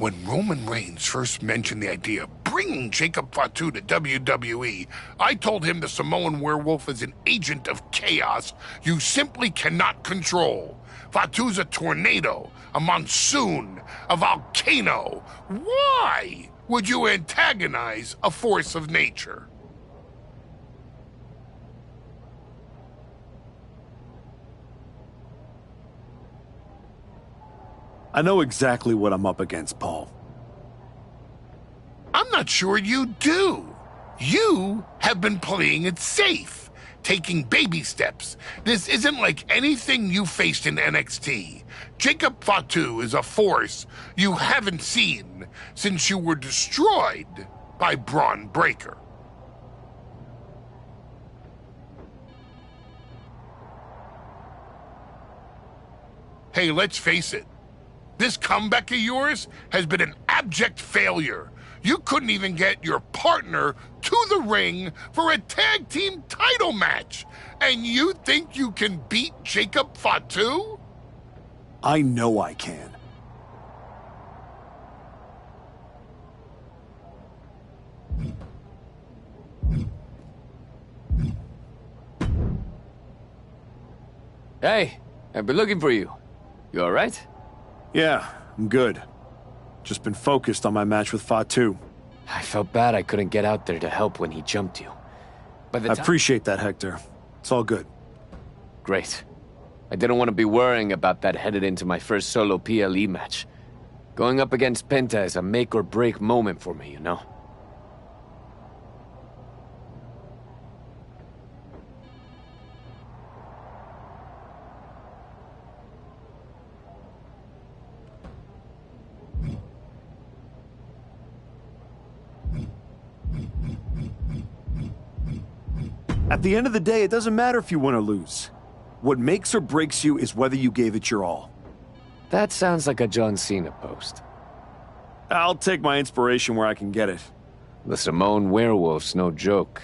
When Roman Reigns first mentioned the idea of bringing Jacob Fatu to WWE, I told him the Samoan werewolf is an agent of chaos you simply cannot control. Fatu's a tornado, a monsoon, a volcano. Why would you antagonize a force of nature? I know exactly what I'm up against, Paul. I'm not sure you do. You have been playing it safe, taking baby steps. This isn't like anything you faced in NXT. Jacob Fatu is a force you haven't seen since you were destroyed by Braun Breaker. Hey, let's face it. This comeback of yours has been an abject failure. You couldn't even get your partner to the ring for a tag team title match. And you think you can beat Jacob Fatu? I know I can. Hey, I've been looking for you. You all right? Yeah, I'm good. Just been focused on my match with Fatu. I felt bad I couldn't get out there to help when he jumped you. But I appreciate that, Hector. It's all good. Great. I didn't want to be worrying about that headed into my first solo PLE match. Going up against Penta is a make-or-break moment for me, you know? At the end of the day, it doesn't matter if you win or lose. What makes or breaks you is whether you gave it your all. That sounds like a John Cena post. I'll take my inspiration where I can get it. The Samoan werewolf's no joke.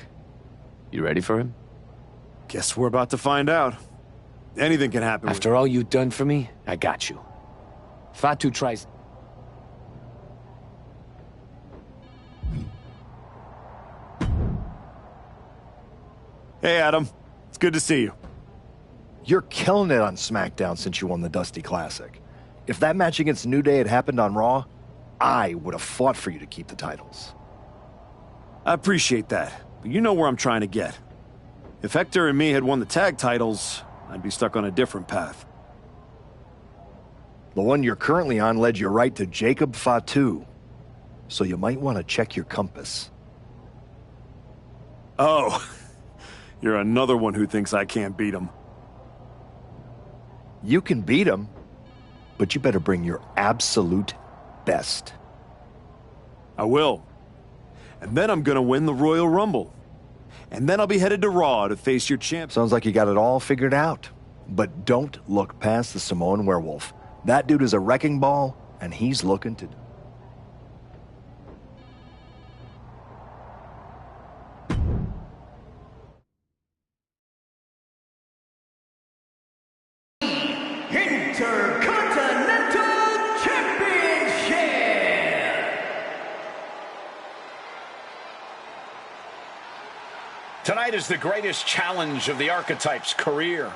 You ready for him? Guess we're about to find out. Anything can happen. After all you've done for me, I got you. Fatu tries... Hey, Adam. It's good to see you. You're killing it on SmackDown since you won the Dusty Classic. If that match against New Day had happened on Raw, I would have fought for you to keep the titles. I appreciate that, but you know where I'm trying to get. If Hector and me had won the tag titles, I'd be stuck on a different path. The one you're currently on led you right to Jacob Fatu, so you might want to check your compass. Oh, you're another one who thinks I can't beat him. You can beat him, but you better bring your absolute best. I will. And then I'm gonna win the Royal Rumble. And then I'll be headed to Raw to face your champ. Sounds like you got it all figured out. But don't look past the Samoan werewolf. That dude is a wrecking ball, and he's looking to... Tonight is the greatest challenge of the Archetype's career.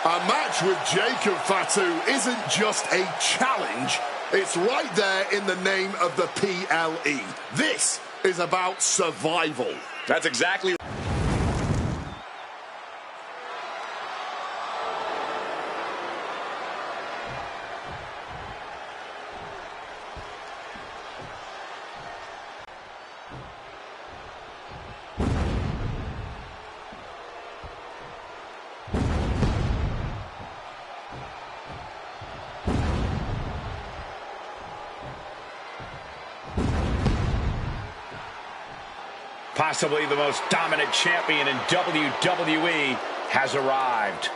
A match with Jacob Fatu isn't just a challenge. It's right there in the name of the PLE. This is about survival. That's exactly... Possibly the most dominant champion in WWE has arrived.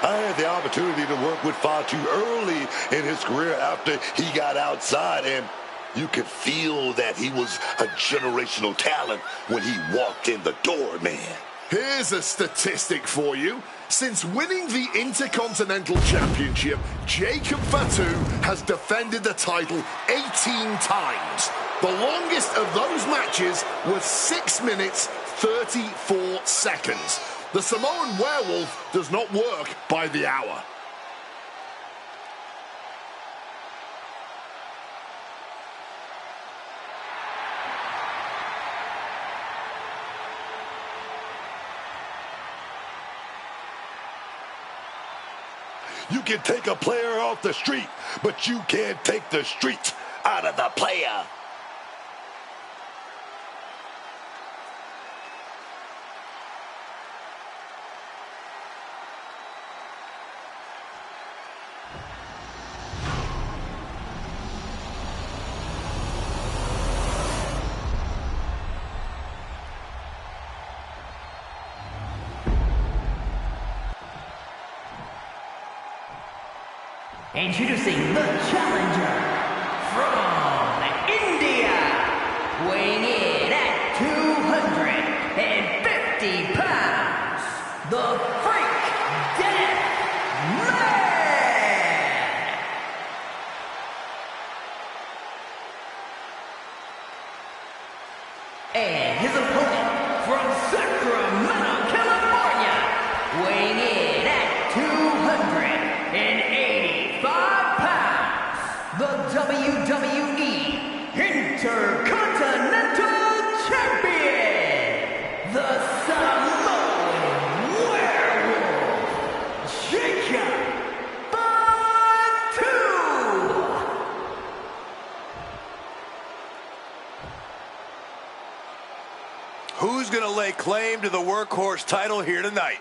I had the opportunity to work with Fatu early in his career after he got outside, and you could feel that he was a generational talent when he walked in the door, man. Here's a statistic for you. Since winning the Intercontinental Championship, Jacob Fatu has defended the title 18 times. The longest of those matches was 6 minutes, 34 seconds. The Samoan Werewolf does not work by the hour. You can take a player off the street, but you can't take the street out of the player. Introducing the challenger from India, weighing in at 250 pounds, the Freak Death Man! And his opponent from Sacramento, California, weighing in at 285 pounds, the WWE Intercontinental Champion, the Samoan Werewolf, Jacob Fatu. Who's gonna lay claim to the workhorse title here tonight?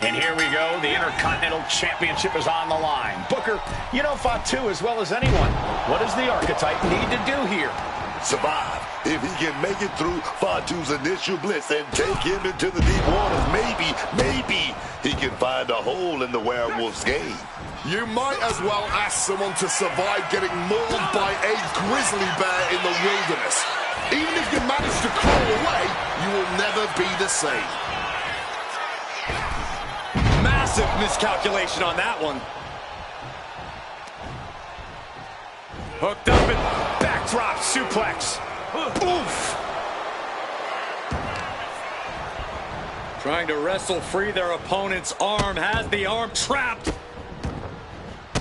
And here we go. The Intercontinental Championship is on the line. Booker, you know Fatu as well as anyone. What does the Archetype need to do here? Survive. If he can make it through Fatu's initial blitz and take him into the deep waters, maybe he can find a hole in the Werewolf's game. You might as well ask someone to survive getting mauled by a grizzly bear in the wilderness. Even if you manage to crawl away, you will never be the same. Massive miscalculation on that one. Hooked up and backdrop suplex. Oof. Trying to wrestle free their opponent's arm, has the arm trapped.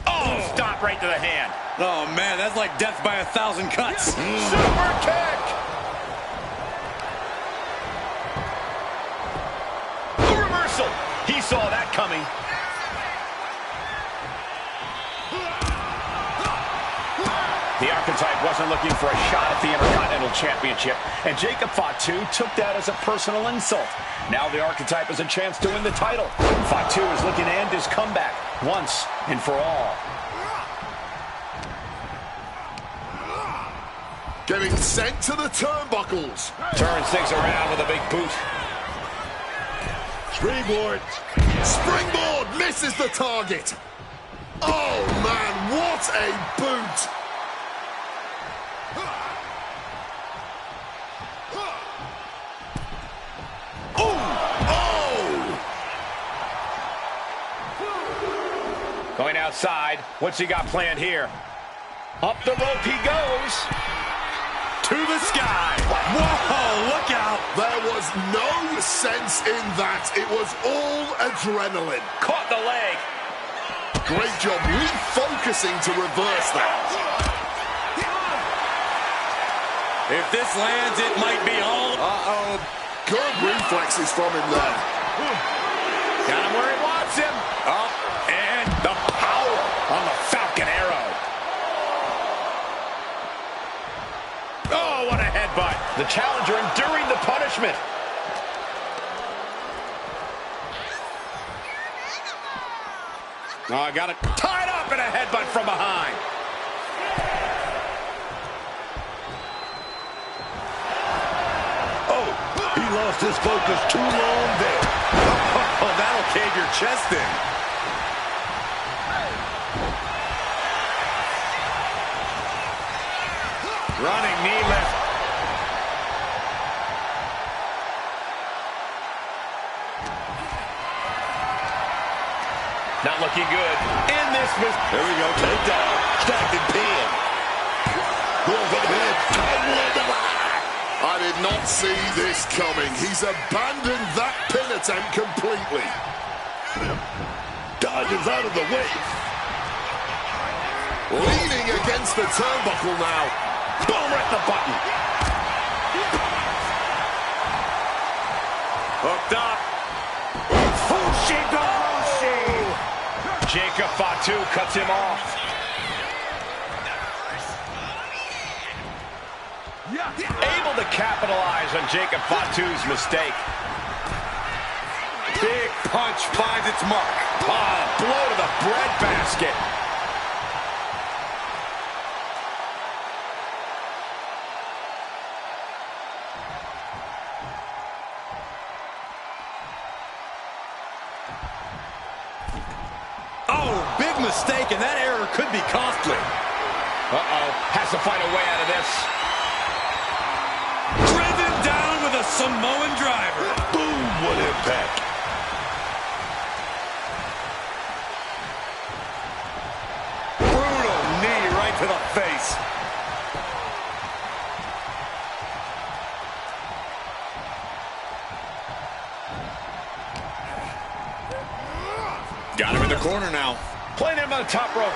Oh, stop right to the hand. Oh man, that's like death by 1,000 cuts. Super kick. Reversal. He saw that coming. The Archetype wasn't looking for a shot at the Intercontinental Championship, and Jacob Fatu took that as a personal insult. Now the Archetype has a chance to win the title. Fatu is looking to end his comeback once and for all. Getting sent to the turnbuckles. Turns things around with a big boot. Springboard. Springboard misses the target. Oh man, what a boot. Going outside. What's he got planned here? Up the rope he goes. To the sky. Whoa, look out. There was no sense in that. It was all adrenaline. Caught the leg. Great job refocusing to reverse that. If this lands, it might be all. Good reflexes from him there. Got him where he wants him. Up and the power on the Falcon Arrow. Oh, what a headbutt. The challenger enduring the punishment. Oh, got it tied up in a headbutt from behind. Oh, he lost his focus too long there. Oh, that'll cave your chest in. Running knee lift. Not looking good. And this was... There we go, takedown. Stacked and pinned. Going for the head. Title on the line. I did not see this coming. He's abandoned that pin attempt completely. Dodges out of the way. Leaning against the turnbuckle now. Boom, at the button. Hooked up. Jacob Fatu cuts him off. Able to capitalize on Jacob Fatu's mistake. Big punch finds its mark. Ah, blow to the breadbasket. Mistake, and that error could be costly. Has to find a way out of this. Driven down with a Samoan driver. Boom, what impact. Brutal knee right to the face. Got him in the corner now. Playing him on the top rope.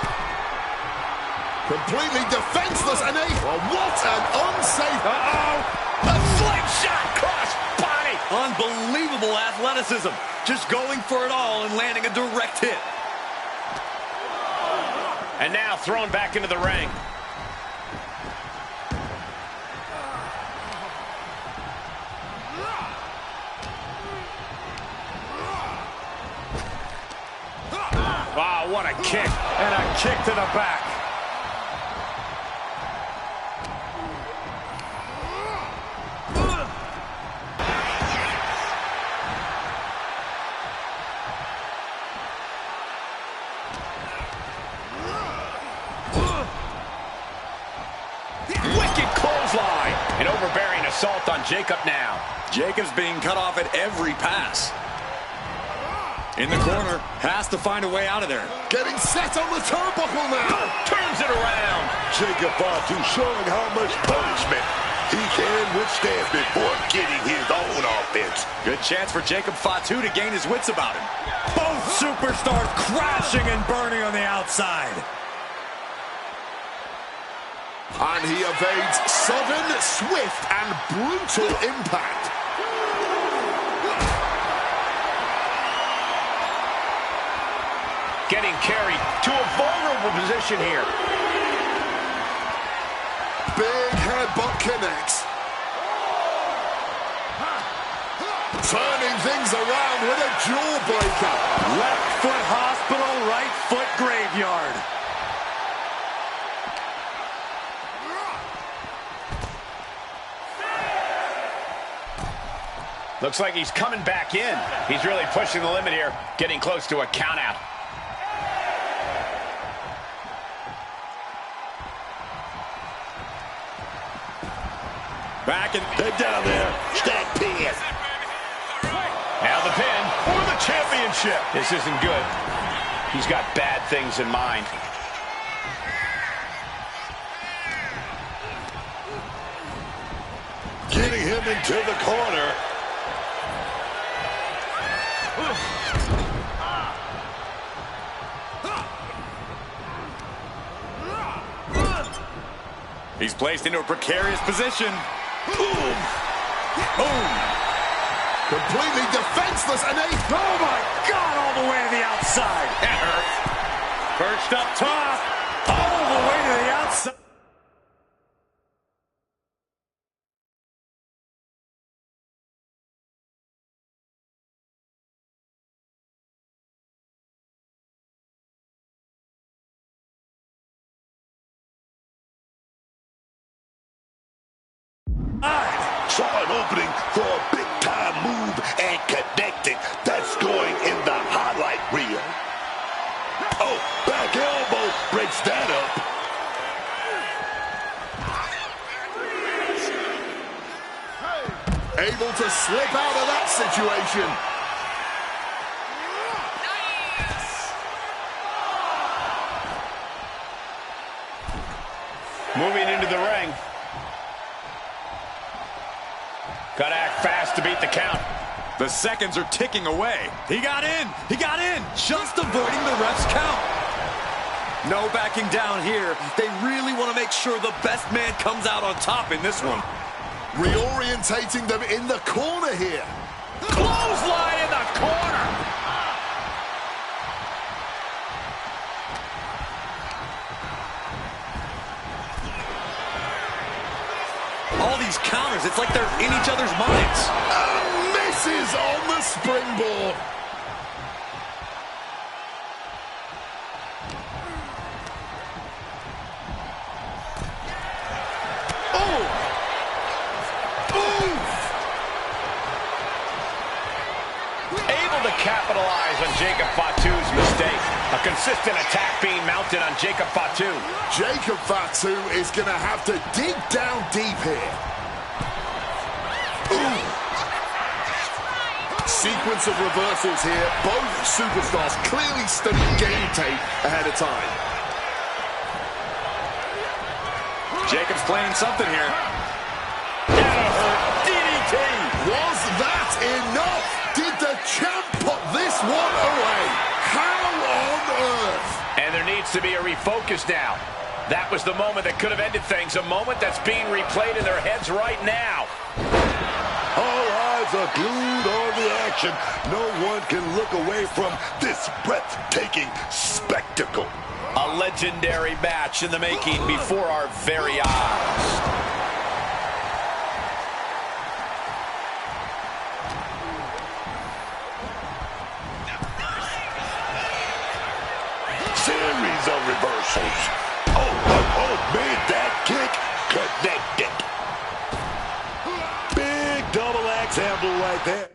Completely defenseless, and what an unsafe... A slingshot cross body. Unbelievable athleticism. Just going for it all and landing a direct hit. And now thrown back into the ring. Wow, what a kick. And a kick to the back. Wicked clothesline. An overbearing assault on Jacob now. Jacob's being cut off at every pass. In the corner, has to find a way out of there. Getting set on the turnbuckle now. Turns it around. Jacob Fatu showing how much punishment he can withstand before getting his own offense. Good chance for Jacob Fatu to gain his wits about him. Both superstars crashing and burning on the outside. And he evades sudden, swift, and brutal impact. Getting carried to a vulnerable position here. Big headbutt connects. Turning things around with a jawbreaker. Left foot hospital, right foot graveyard. Looks like he's coming back in. He's really pushing the limit here, getting close to a count out. Back and Head down there. Stack pin. Now the pin for the championship. This isn't good. He's got bad things in mind. Getting him into the corner. he's placed into a precarious position. Boom. Boom. Completely defenseless, and Oh my God, all the way to the outside. That hurt. Perched up top, all the way to the outside. opening for a big-time move and connecting. That's going in the highlight reel. Oh, back elbow breaks that up. Able to slip out of that situation. Moving into the ring. Gotta act fast to beat the count. The seconds are ticking away. He got in. He got in. Just avoiding the ref's count. No backing down here. They really want to make sure the best man comes out on top in this one. Reorientating them in the corner here. Clothesline in the corner. All these counters, it's like they're in each other's minds. Misses on the springboard. Able to capitalize on Jacob Fatu's mistake. A consistent attack being mounted on Jacob Fatu. Jacob Fatu is going to have to dig down deep here. Ooh. Sequence of reversals here. Both superstars clearly studied game tape ahead of time. Jacob's playing something here. DDT. Was that enough? Did the champ put this one away? How on earth? And there needs to be a refocus now. That was the moment that could have ended things. A moment that's being replayed in their heads right now. All eyes are glued on the action. No one can look away from this breathtaking spectacle. A legendary match in the making before our very eyes. Series of reversals. Oh, made that kick connected. Big double axe handle right there.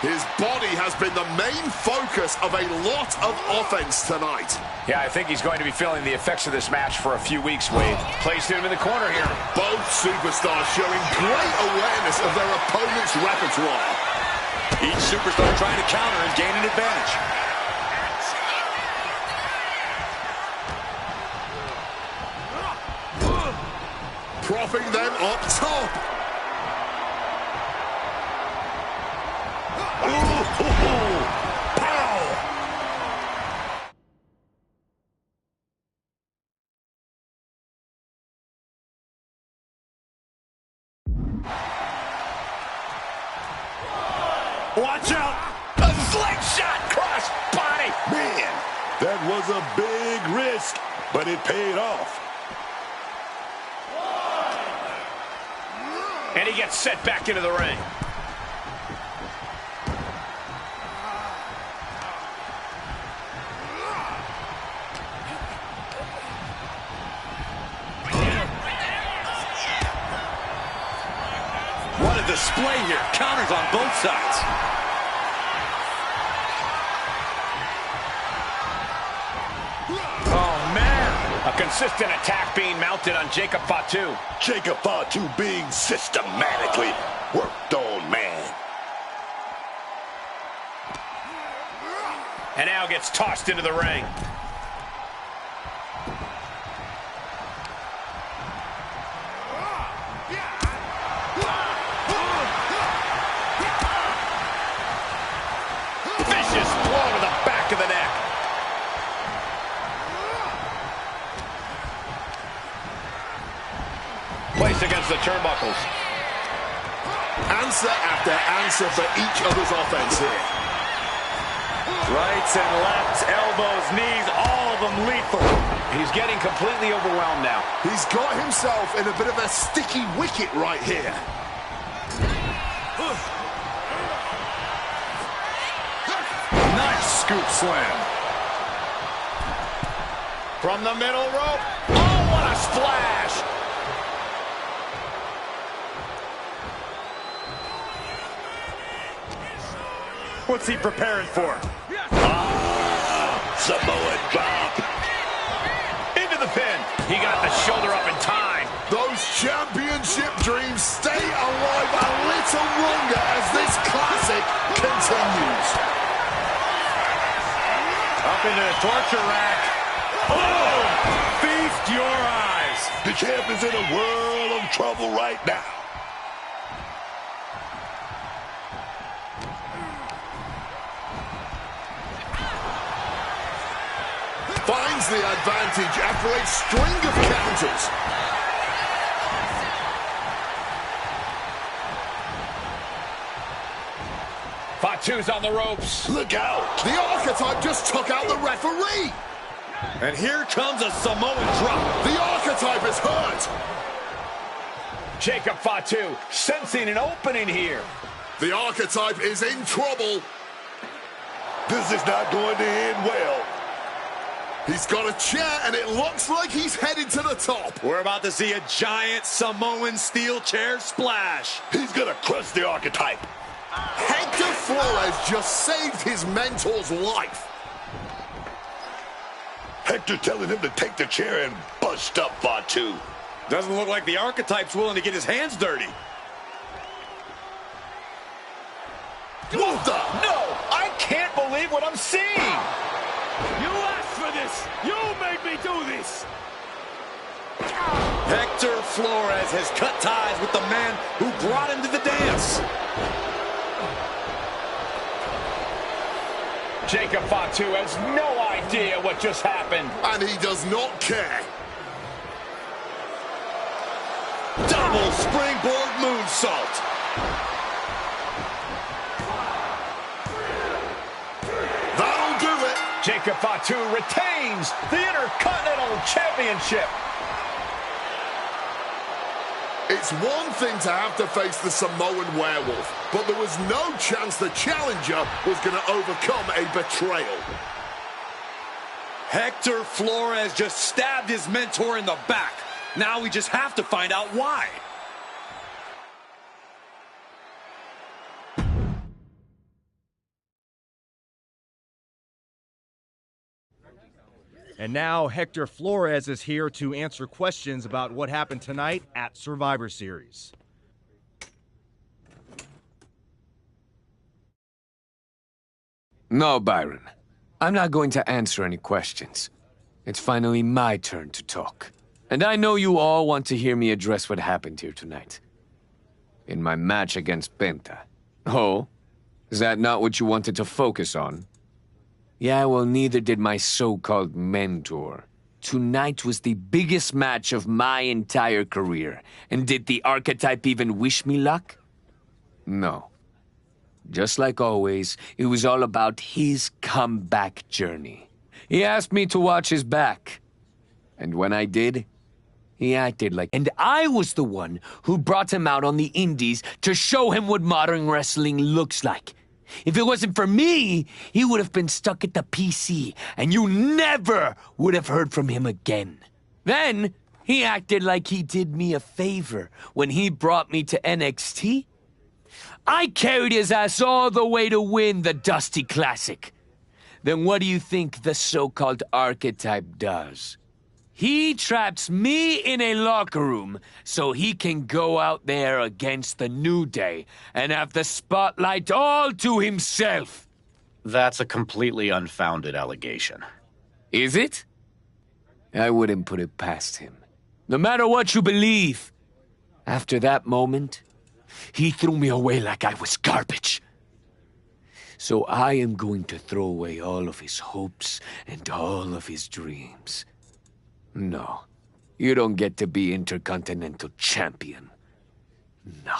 His body has been the main focus of a lot of offense tonight. Yeah, I think he's going to be feeling the effects of this match for a few weeks, Wade. Placed him in the corner here. Both superstars showing great awareness of their opponent's repertoire. Each superstar trying to counter and gain an advantage. Propping them up top. Watch out! A slingshot cross body! Man, that was a big risk, but it paid off. And he gets set back into the ring. What a display here. Counters on both sides. Oh, man. A consistent attack being mounted on Jacob Fatu. Jacob Fatu being systematically worked on, man. And now gets tossed into the ring. Vicious blow to the back of the neck. against the turnbuckles. Answer after answer for each other's offense here. Rights and lefts, elbows, knees, all of them lethal. He's getting completely overwhelmed now. He's got himself in a bit of a sticky wicket right here. Nice scoop slam. From the middle rope. Oh, what a splash! What's he preparing for? Samoan drop. Into the pin. He got the shoulder up in time. Those championship dreams stay alive a little longer as this classic continues. Up into the torture rack. Oh! Feast your eyes. The champ is in a world of trouble right now. Finds the advantage after a string of counters. Fatu's on the ropes. Look out. The Archetype just took out the referee. And here comes a Samoan drop. The Archetype is hurt. Jacob Fatu sensing an opening here. The Archetype is in trouble. This is not going to end well. He's got a chair, and it looks like he's headed to the top. We're about to see a giant Samoan steel chair splash. He's going to crush the Archetype. Hector Flores just saved his mentor's life. Hector telling him to take the chair and bust up Fatu. Doesn't look like the Archetype's willing to get his hands dirty. What the? No, I can't believe what I'm seeing. You asked for this! You made me do this! Hector Flores has cut ties with the man who brought him to the dance. Jacob Fatu has no idea what just happened. And he does not care. Double springboard moonsault. That'll do it. Jacob Fatu retains the Intercontinental Championship. It's one thing to have to face the Samoan werewolf, but there was no chance the challenger was going to overcome a betrayal. Hector Flores just stabbed his mentor in the back. Now we just have to find out why. And now Hector Flores is here to answer questions about what happened tonight at Survivor Series. No, Byron. I'm not going to answer any questions. It's finally my turn to talk. And I know you all want to hear me address what happened here tonight. In my match against Penta. Oh? Is that not what you wanted to focus on? Yeah, well, neither did my so-called mentor. Tonight was the biggest match of my entire career. And did the Archetype even wish me luck? No. Just like always, it was all about his comeback journey. He asked me to watch his back. And when I did, he acted like... And I was the one who brought him out on the indies to show him what modern wrestling looks like. If it wasn't for me, he would have been stuck at the PC, and you never would have heard from him again. Then, he acted like he did me a favor when he brought me to NXT. I carried his ass all the way to win the Dusty Classic. Then what do you think the so-called Archetype does? He traps me in a locker room so he can go out there against the New Day and have the spotlight all to himself. That's a completely unfounded allegation. Is it? I wouldn't put it past him. No matter what you believe. After that moment, he threw me away like I was garbage. So I am going to throw away all of his hopes and all of his dreams. No, You don't get to be Intercontinental Champion. No.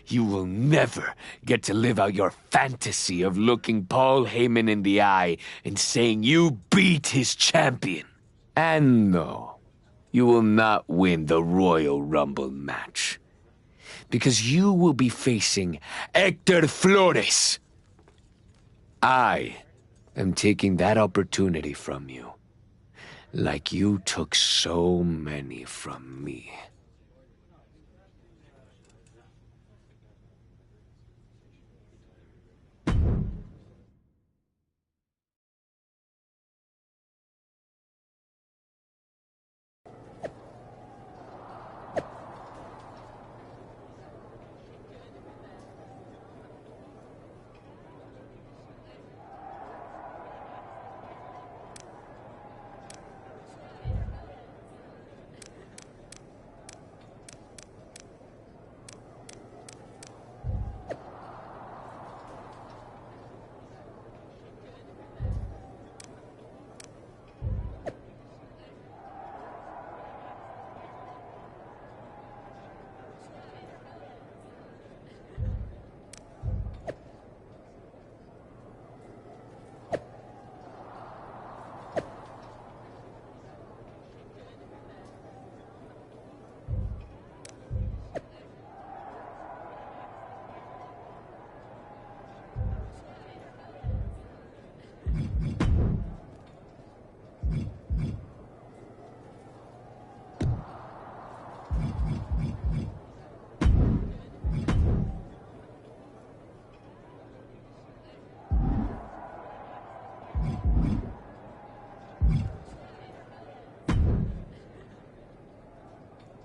You will never get to live out your fantasy of looking Paul Heyman in the eye and saying you beat his champion. And no, you will not win the Royal Rumble match. Because you will be facing Hector Flores. I am taking that opportunity from you, like you took so many from me.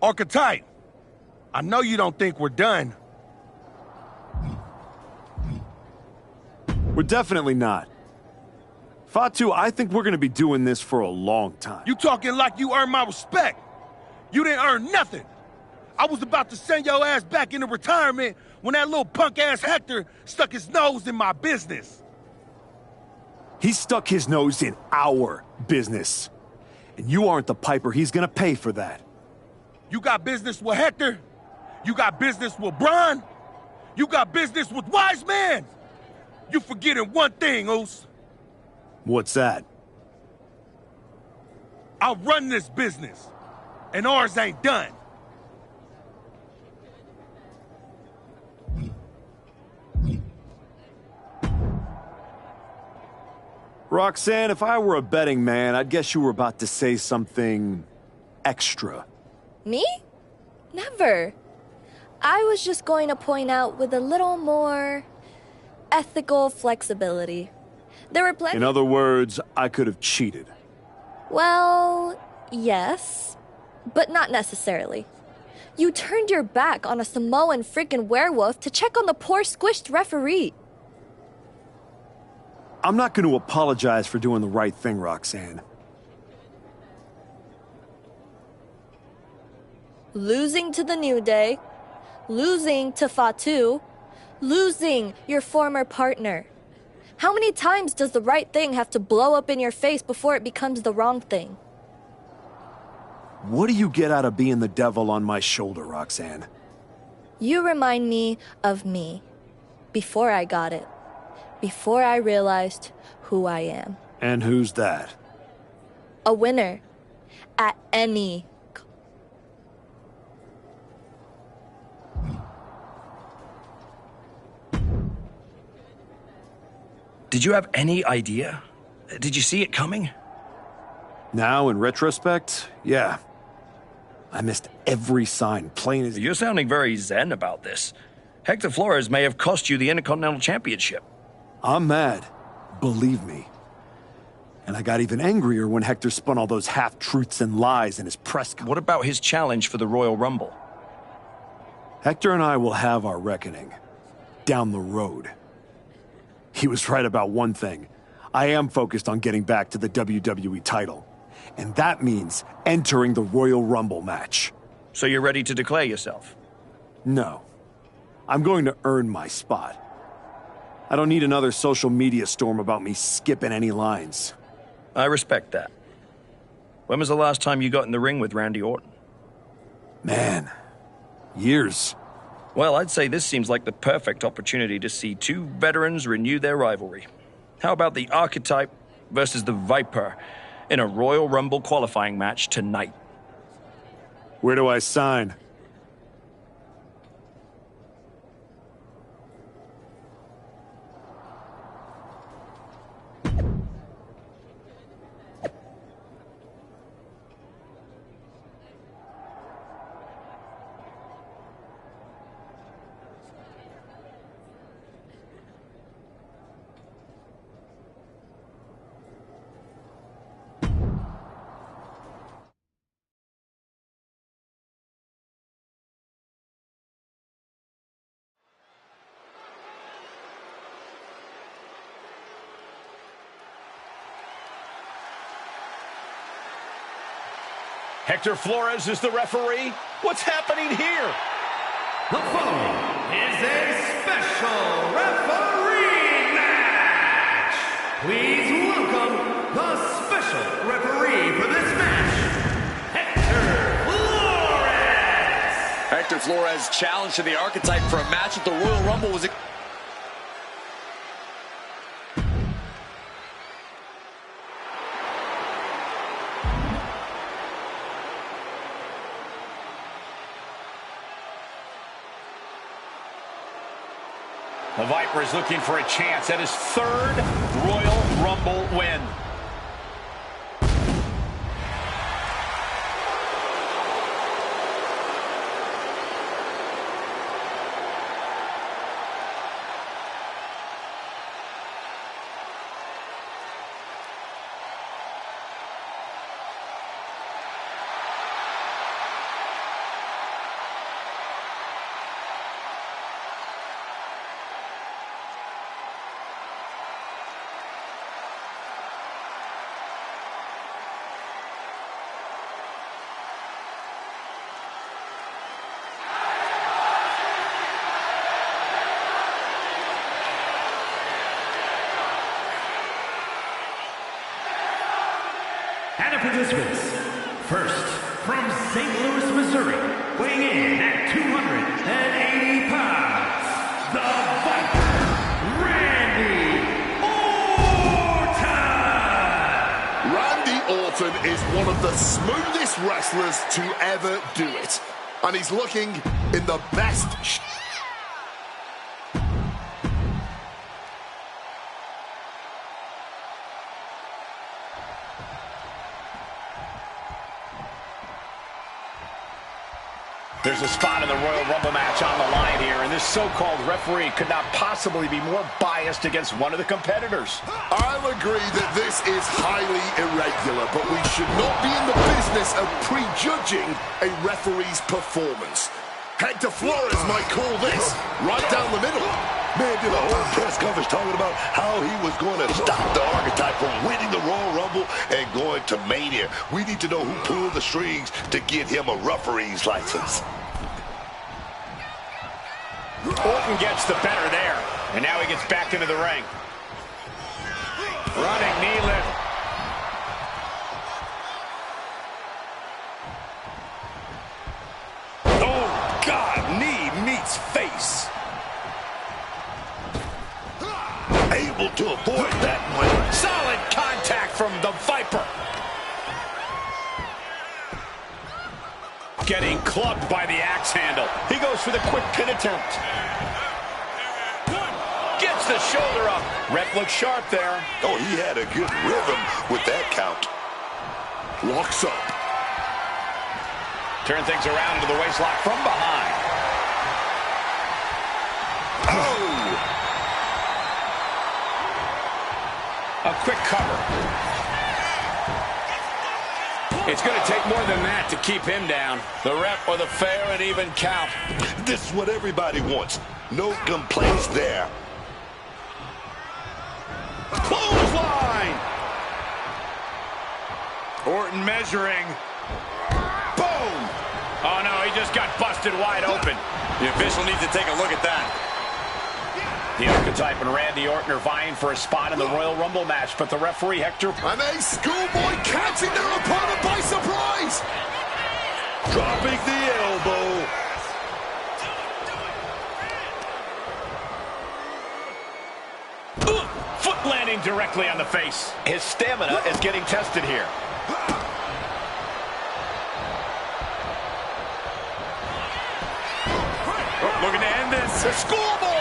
Archetype, I know you don't think we're done. We're definitely not. Fatu, I think we're gonna be doing this for a long time. You talking like you earned my respect. You didn't earn nothing. I was about to send your ass back into retirement when that little punk-ass Hector stuck his nose in my business. He stuck his nose in our business. And you aren't the piper he's gonna pay for that. You got business with Hector? You got business with Braun? You got business with Wise Man? You forgetting one thing, Oos. What's that? I run this business, and ours ain't done. Roxanne, if I were a betting man, I'd guess you were about to say something extra. Me? Never. I was just going to point out with a little more ethical flexibility. There were plenty. In other words, I could have cheated. Well, yes, but not necessarily. You turned your back on a Samoan freaking werewolf to check on the poor squished referee. I'm not going to apologize for doing the right thing, Roxanne. Losing to the New Day, losing to Fatu, losing your former partner. How many times does the right thing have to blow up in your face before it becomes the wrong thing? What do you get out of being the devil on my shoulder, Roxanne? You remind me of me. Before I got it. Before I realized who I am. And who's that? A winner. At any. Did you have any idea? Did you see it coming? Now, in retrospect, yeah. I missed every sign, plain as... You're sounding very zen about this. Hector Flores may have cost you the Intercontinental Championship. I'm mad. Believe me. And I got even angrier when Hector spun all those half-truths and lies in his press conference. What about his challenge for the Royal Rumble? Hector and I will have our reckoning. Down the road. He was right about one thing. I am focused on getting back to the WWE title. And that means entering the Royal Rumble match. So you're ready to declare yourself? No. I'm going to earn my spot. I don't need another social media storm about me skipping any lines. I respect that. When was the last time you got in the ring with Randy Orton? Man, years. Well, I'd say this seems like the perfect opportunity to see two veterans renew their rivalry. How about the Archetype versus the Viper in a Royal Rumble qualifying match tonight? Where do I sign? Hector Flores is the referee. What's happening here? The following is a special referee match. Please welcome the special referee for this match, Hector Flores. Hector Flores' challenge to the Archetype for a match at the Royal Rumble was... The Viper is looking for a chance at his third Royal Rumble win. And the participants, first from St. Louis, Missouri, weighing in at 280 pounds, the Viper, Randy Randy Orton! Orton is one of the smoothest wrestlers to ever do it. And he's looking in the best There's a spot in the Royal Rumble match on the line here, and this so-called referee could not possibly be more biased against one of the competitors. I'll agree that this is highly irregular, but we should not be in the business of prejudging a referee's performance. Hector Flores might call this right down the middle. Man did a whole press conference talking about how he was going to stop the Archetype from winning the Royal Rumble and going to Mania. We need to know who pulled the strings to get him a referee's license. Orton gets the better there, and now he gets back into the ring. Running knee lift. Oh, God, knee meets face. Able to avoid that one. Solid contact from the Viper. Getting clubbed by the axe handle. He goes for the quick pin attempt. Gets the shoulder up. Ref looks sharp there. Oh, he had a good rhythm with that count. Locks up. Turn things around into the waistlock from behind. Oh! A quick cover. It's going to take more than that to keep him down. The ref with a fair and even count. This is what everybody wants. No complaints there. Clothesline! Orton measuring. Boom! Oh, no, he just got busted wide open. The official needs to take a look at that. The Archetype and Randy Orton are vying for a spot in the Royal Rumble match, but the referee, Hector... And a schoolboy catching their opponent by surprise! Dropping the elbow. Foot landing directly on the face. His stamina is getting tested here. Looking to end this. The schoolboy!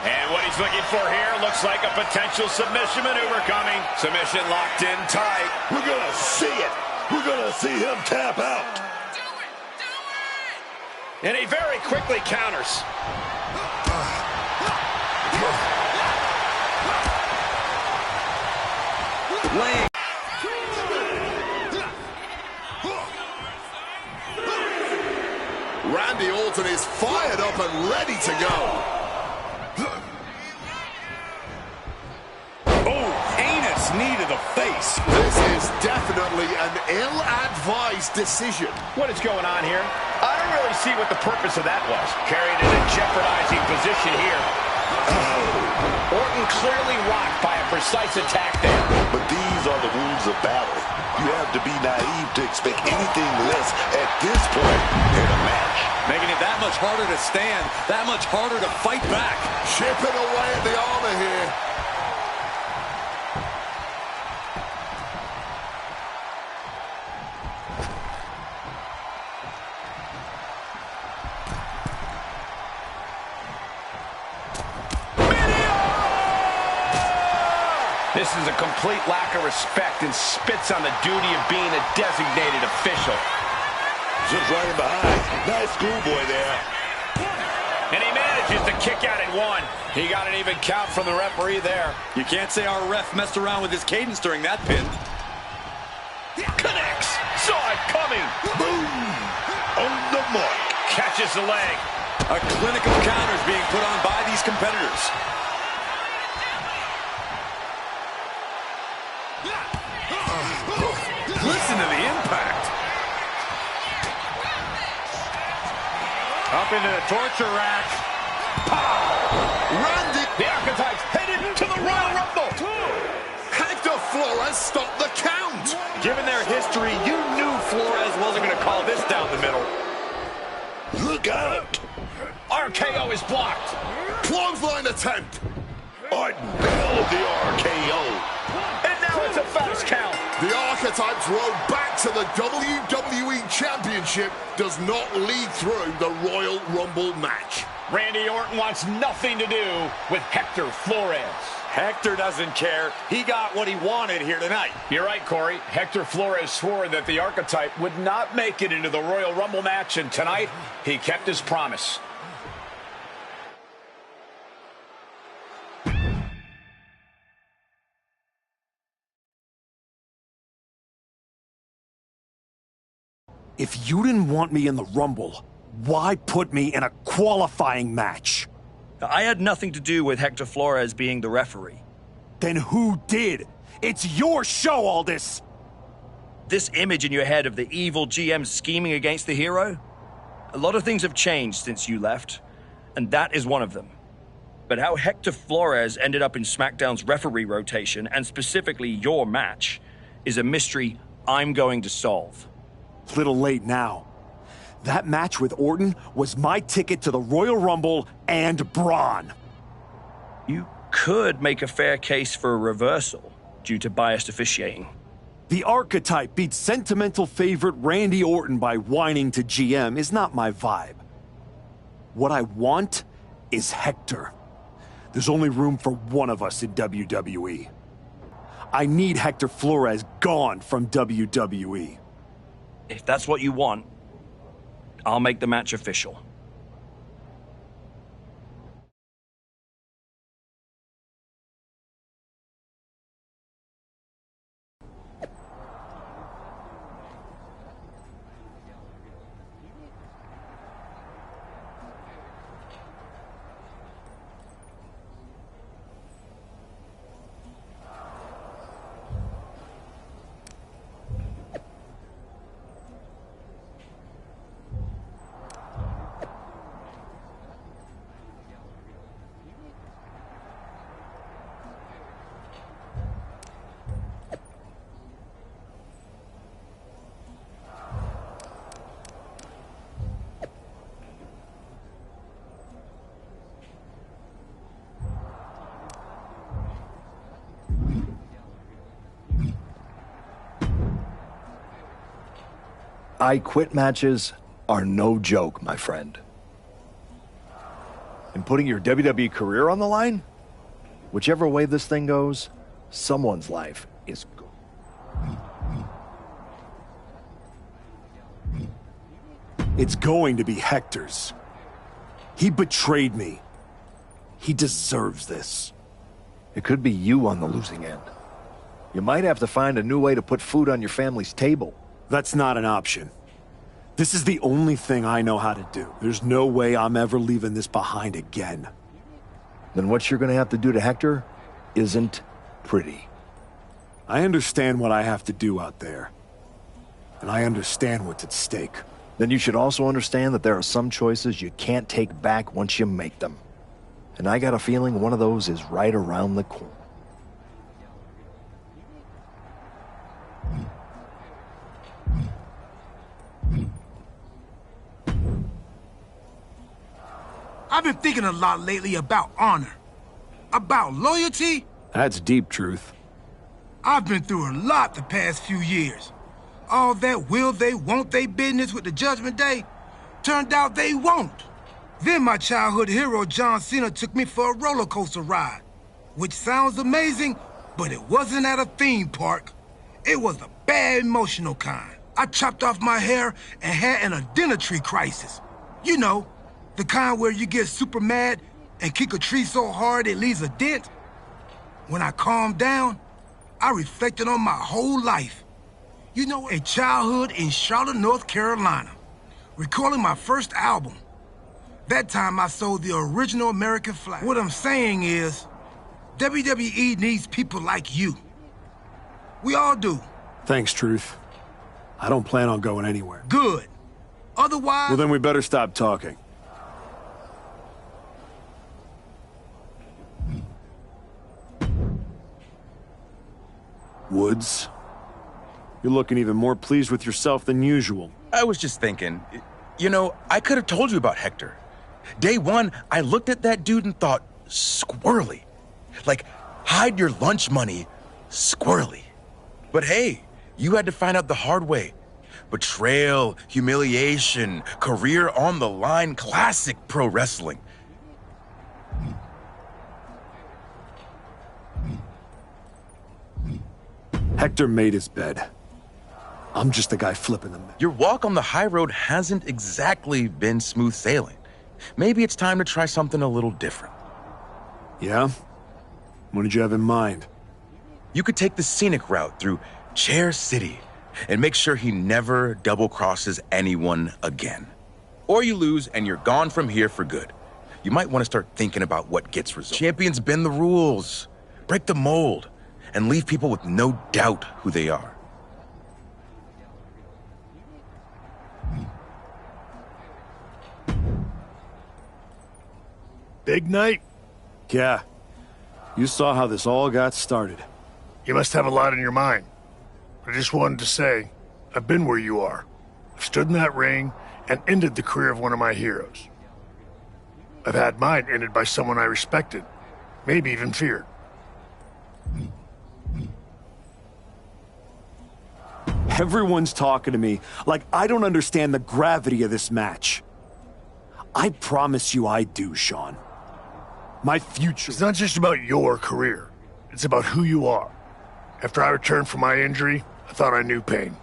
And what he's looking for here looks like a potential submission maneuver coming. Submission locked in tight. We're going to see it. We're going to see him tap out. And he very quickly counters. Laying. Randy Orton is fired up and ready to go. Oh, heinous knee to the face. This is definitely an ill-advised decision. What is going on here? I don't really see what the purpose of that was. Carried in a jeopardizing position here. Orton clearly rocked by a precise attack there. But these are the rules of battle. You have to be naive to expect anything less at this point in a match. Making it that much harder to stand, that much harder to fight back. Chipping away at the armor here. This is a complete lack of respect and spits on the duty of being a designated official. Just right in behind. Nice schoolboy there. And he manages to kick out at one. He got an even count from the referee there. You can't say our ref messed around with his cadence during that pin. Connects. Saw it coming. Boom. On the mark. Catches the leg. A clinic of counters being put on by these competitors. Listen to the impact. Up into the torture rack. Randy, The Archetypes headed to the Royal Rumble. Hector Flores stopped the count. Given their history, you knew Flores wasn't going to call this down the middle. Look out. RKO is blocked. Clothesline attempt. Orton nailed the RKO. And now it's a fast count. The Archetypes road back to the WWE Championship does not lead through the Royal Rumble match. Randy Orton wants nothing to do with Hector Flores. Hector doesn't care. He got what he wanted here tonight. You're right, Corey. Hector Flores swore that the Archetype would not make it into the Royal Rumble match, and tonight he kept his promise. If you didn't want me in the Rumble, why put me in a qualifying match? I had nothing to do with Hector Flores being the referee. Then who did? It's your show, all this! This image in your head of the evil GM scheming against the hero? A lot of things have changed since you left, and that is one of them. But how Hector Flores ended up in SmackDown's referee rotation, and specifically your match, is a mystery I'm going to solve. Little late now. That match with Orton was my ticket to the Royal Rumble and Braun. You could make a fair case for a reversal due to biased officiating. The Archetype beat sentimental favorite Randy Orton by whining to GM is not my vibe. What I want is Hector. There's only room for one of us in WWE. I need Hector Flores gone from WWE. If that's what you want, I'll make the match official. I quit matches are no joke, my friend. And putting your WWE career on the line? Whichever way this thing goes, someone's life is good. It's going to be Hector's. He betrayed me. He deserves this. It could be you on the losing end. You might have to find a new way to put food on your family's table. That's not an option. This is the only thing I know how to do. There's no way I'm ever leaving this behind again. Then what you're going to have to do to Hector isn't pretty. I understand what I have to do out there. And I understand what's at stake. Then you should also understand that there are some choices you can't take back once you make them. And I got a feeling one of those is right around the corner. I've been thinking a lot lately about honor, about loyalty. That's deep, Truth. I've been through a lot the past few years. All that will they, won't they business with the Judgment Day, turned out they won't. Then my childhood hero John Cena took me for a roller coaster ride, which sounds amazing, but it wasn't at a theme park. It was a bad emotional kind. I chopped off my hair and had an identity crisis. You know, the kind where you get super mad and kick a tree so hard it leaves a dent. When I calmed down, I reflected on my whole life. You know, a childhood in Charlotte, North Carolina, recording my first album. That time I sold the original American flag. What I'm saying is, WWE needs people like you. We all do. Thanks, Truth. I don't plan on going anywhere. Good. Otherwise... Well, then we better stop talking. Woods, you're looking even more pleased with yourself than usual. I was just thinking, you know, I could have told you about Hector. Day one, I looked at that dude and thought, squirrely. Like, hide your lunch money, squirrely. But hey, you had to find out the hard way. Betrayal, humiliation, career on the line, classic pro wrestling. Hector made his bed. I'm just the guy flipping them. Your walk on the high road hasn't exactly been smooth sailing. Maybe it's time to try something a little different. Yeah? What did you have in mind? You could take the scenic route through Chair City and make sure he never double-crosses anyone again. Or you lose and you're gone from here for good. You might want to start thinking about what gets results. Champions bend the rules, break the mold, and leave people with no doubt who they are. Big night? Yeah. You saw how this all got started. You must have a lot in your mind. I just wanted to say, I've been where you are. I've stood in that ring and ended the career of one of my heroes. I've had mine ended by someone I respected, maybe even feared. Everyone's talking to me like I don't understand the gravity of this match. I promise you I do, Sean. My future... It's not just about your career. It's about who you are. After I returned from my injury, I thought I knew pain.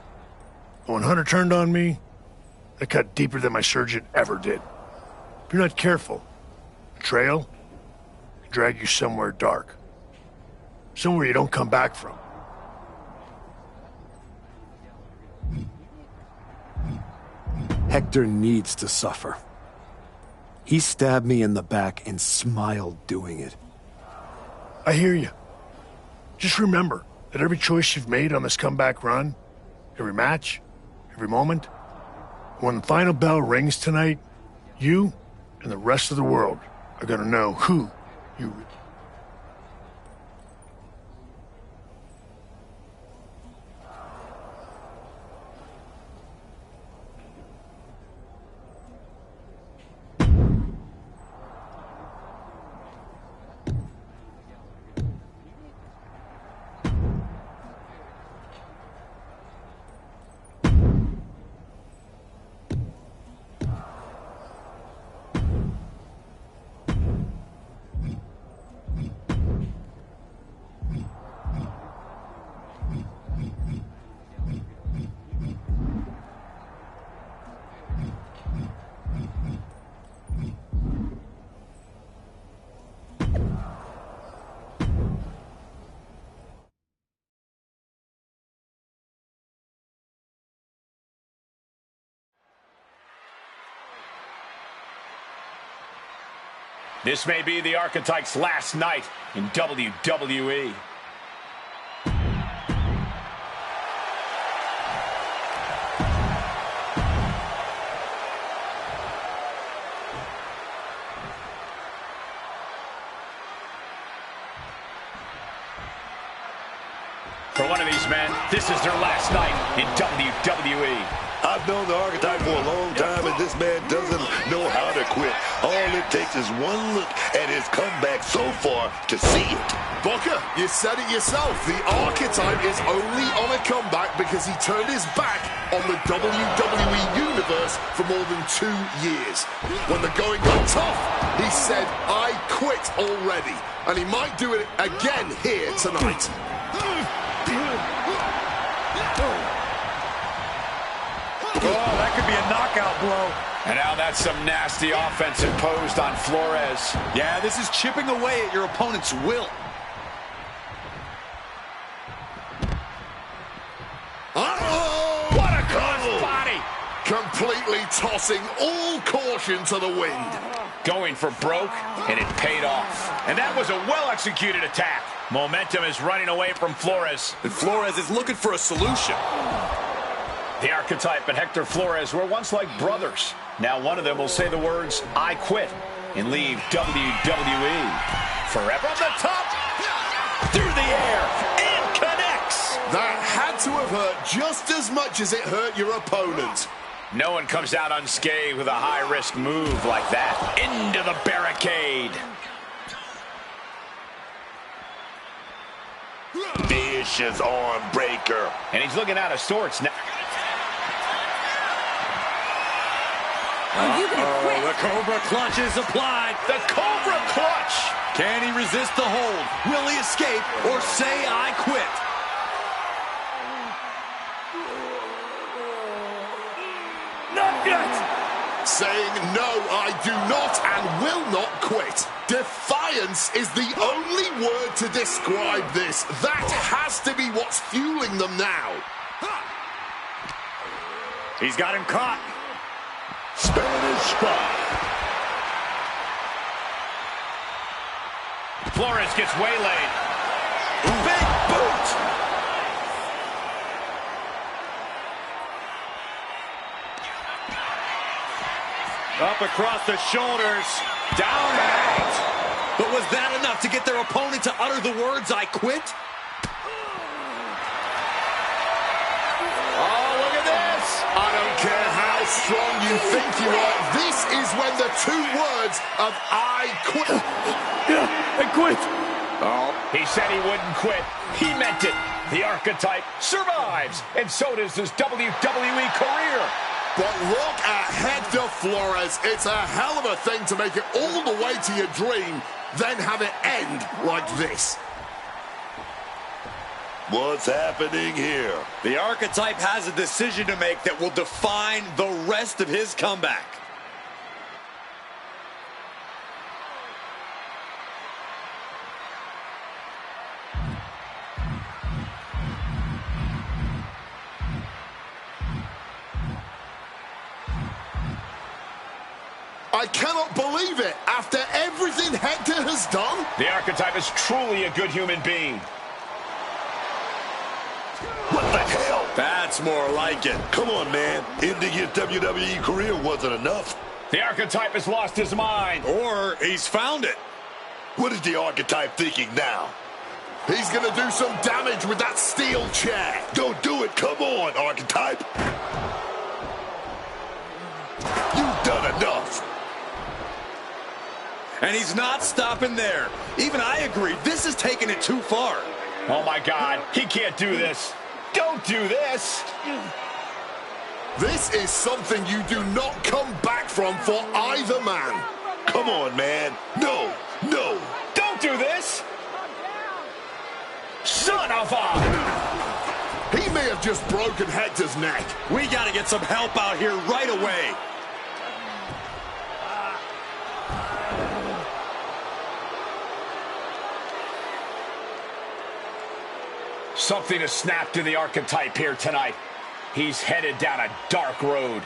But when Hunter turned on me, that cut deeper than my surgeon ever did. If you're not careful, betrayal can drag you somewhere dark. Somewhere you don't come back from. Hector needs to suffer. He stabbed me in the back and smiled doing it. I hear you. Just remember that every choice you've made on this comeback run, every match, every moment, when the final bell rings tonight, you and the rest of the world are going to know who you really are. This may be the Archetype's last night in WWE. For one of these men, this is their last night in WWE. I've known the Archetype for a long time, and this man doesn't know how to quit. All it takes is one look at his comeback so far to see it. Booker, you said it yourself. The Archetype is only on a comeback because he turned his back on the WWE Universe for more than 2 years. When the going got tough, he said, I quit already. And he might do it again here tonight. Oh, that could be a knockout blow. And now that's some nasty offense imposed on Flores. Yeah, this is chipping away at your opponent's will. Uh-oh! What a crossbody! Completely tossing all caution to the wind. Going for broke, and it paid off. And that was a well-executed attack. Momentum is running away from Flores. And Flores is looking for a solution. The Archetype and Hector Flores were once like brothers. Now one of them will say the words, I quit, and leave WWE forever. From the top, through the air, and connects. That had to have hurt just as much as it hurt your opponent. No one comes out unscathed with a high-risk move like that. Into the barricade. Vicious arm breaker. And he's looking out of sorts now. The Cobra Clutch is applied. The Cobra Clutch. Can he resist the hold? Will he escape or say, I quit? Not yet. Saying, no, I do not and will not quit. Defiance is the only word to describe this. That has to be what's fueling them now. He's got him caught. Spanish spot. Flores gets waylaid. Big boot. Up across the shoulders. Down and out. But was that enough to get their opponent to utter the words, I quit? Oh, look at this. I don't care how strong you think you are. This is when the 2 words of I quit. Yeah, I quit. Oh, he said he wouldn't quit. He meant it. The Archetype survives, and so does his WWE career. But look at Hector Flores. It's a hell of a thing to make it all the way to your dream, then have it end like this. What's happening here? The Archetype has a decision to make that will define the rest of his comeback. I cannot believe it. After everything Hector has done. The Archetype is truly a good human being. What the hell? That's more like it. Come on, man. Ending his WWE career wasn't enough. The Archetype has lost his mind. Or he's found it. What is the Archetype thinking now? He's going to do some damage with that steel chair. Don't do it. Come on, Archetype. You've done enough. And he's not stopping there. Even I agree. This is taking it too far. Oh, my God. He can't do this. Don't do this. This is something you do not come back from for either man. Come on, man. No, no. Don't do this. Son of a... He may have just broken Hector's neck. We got to get some help out here right away. Something has snapped in the Archetype here tonight. He's headed down a dark road.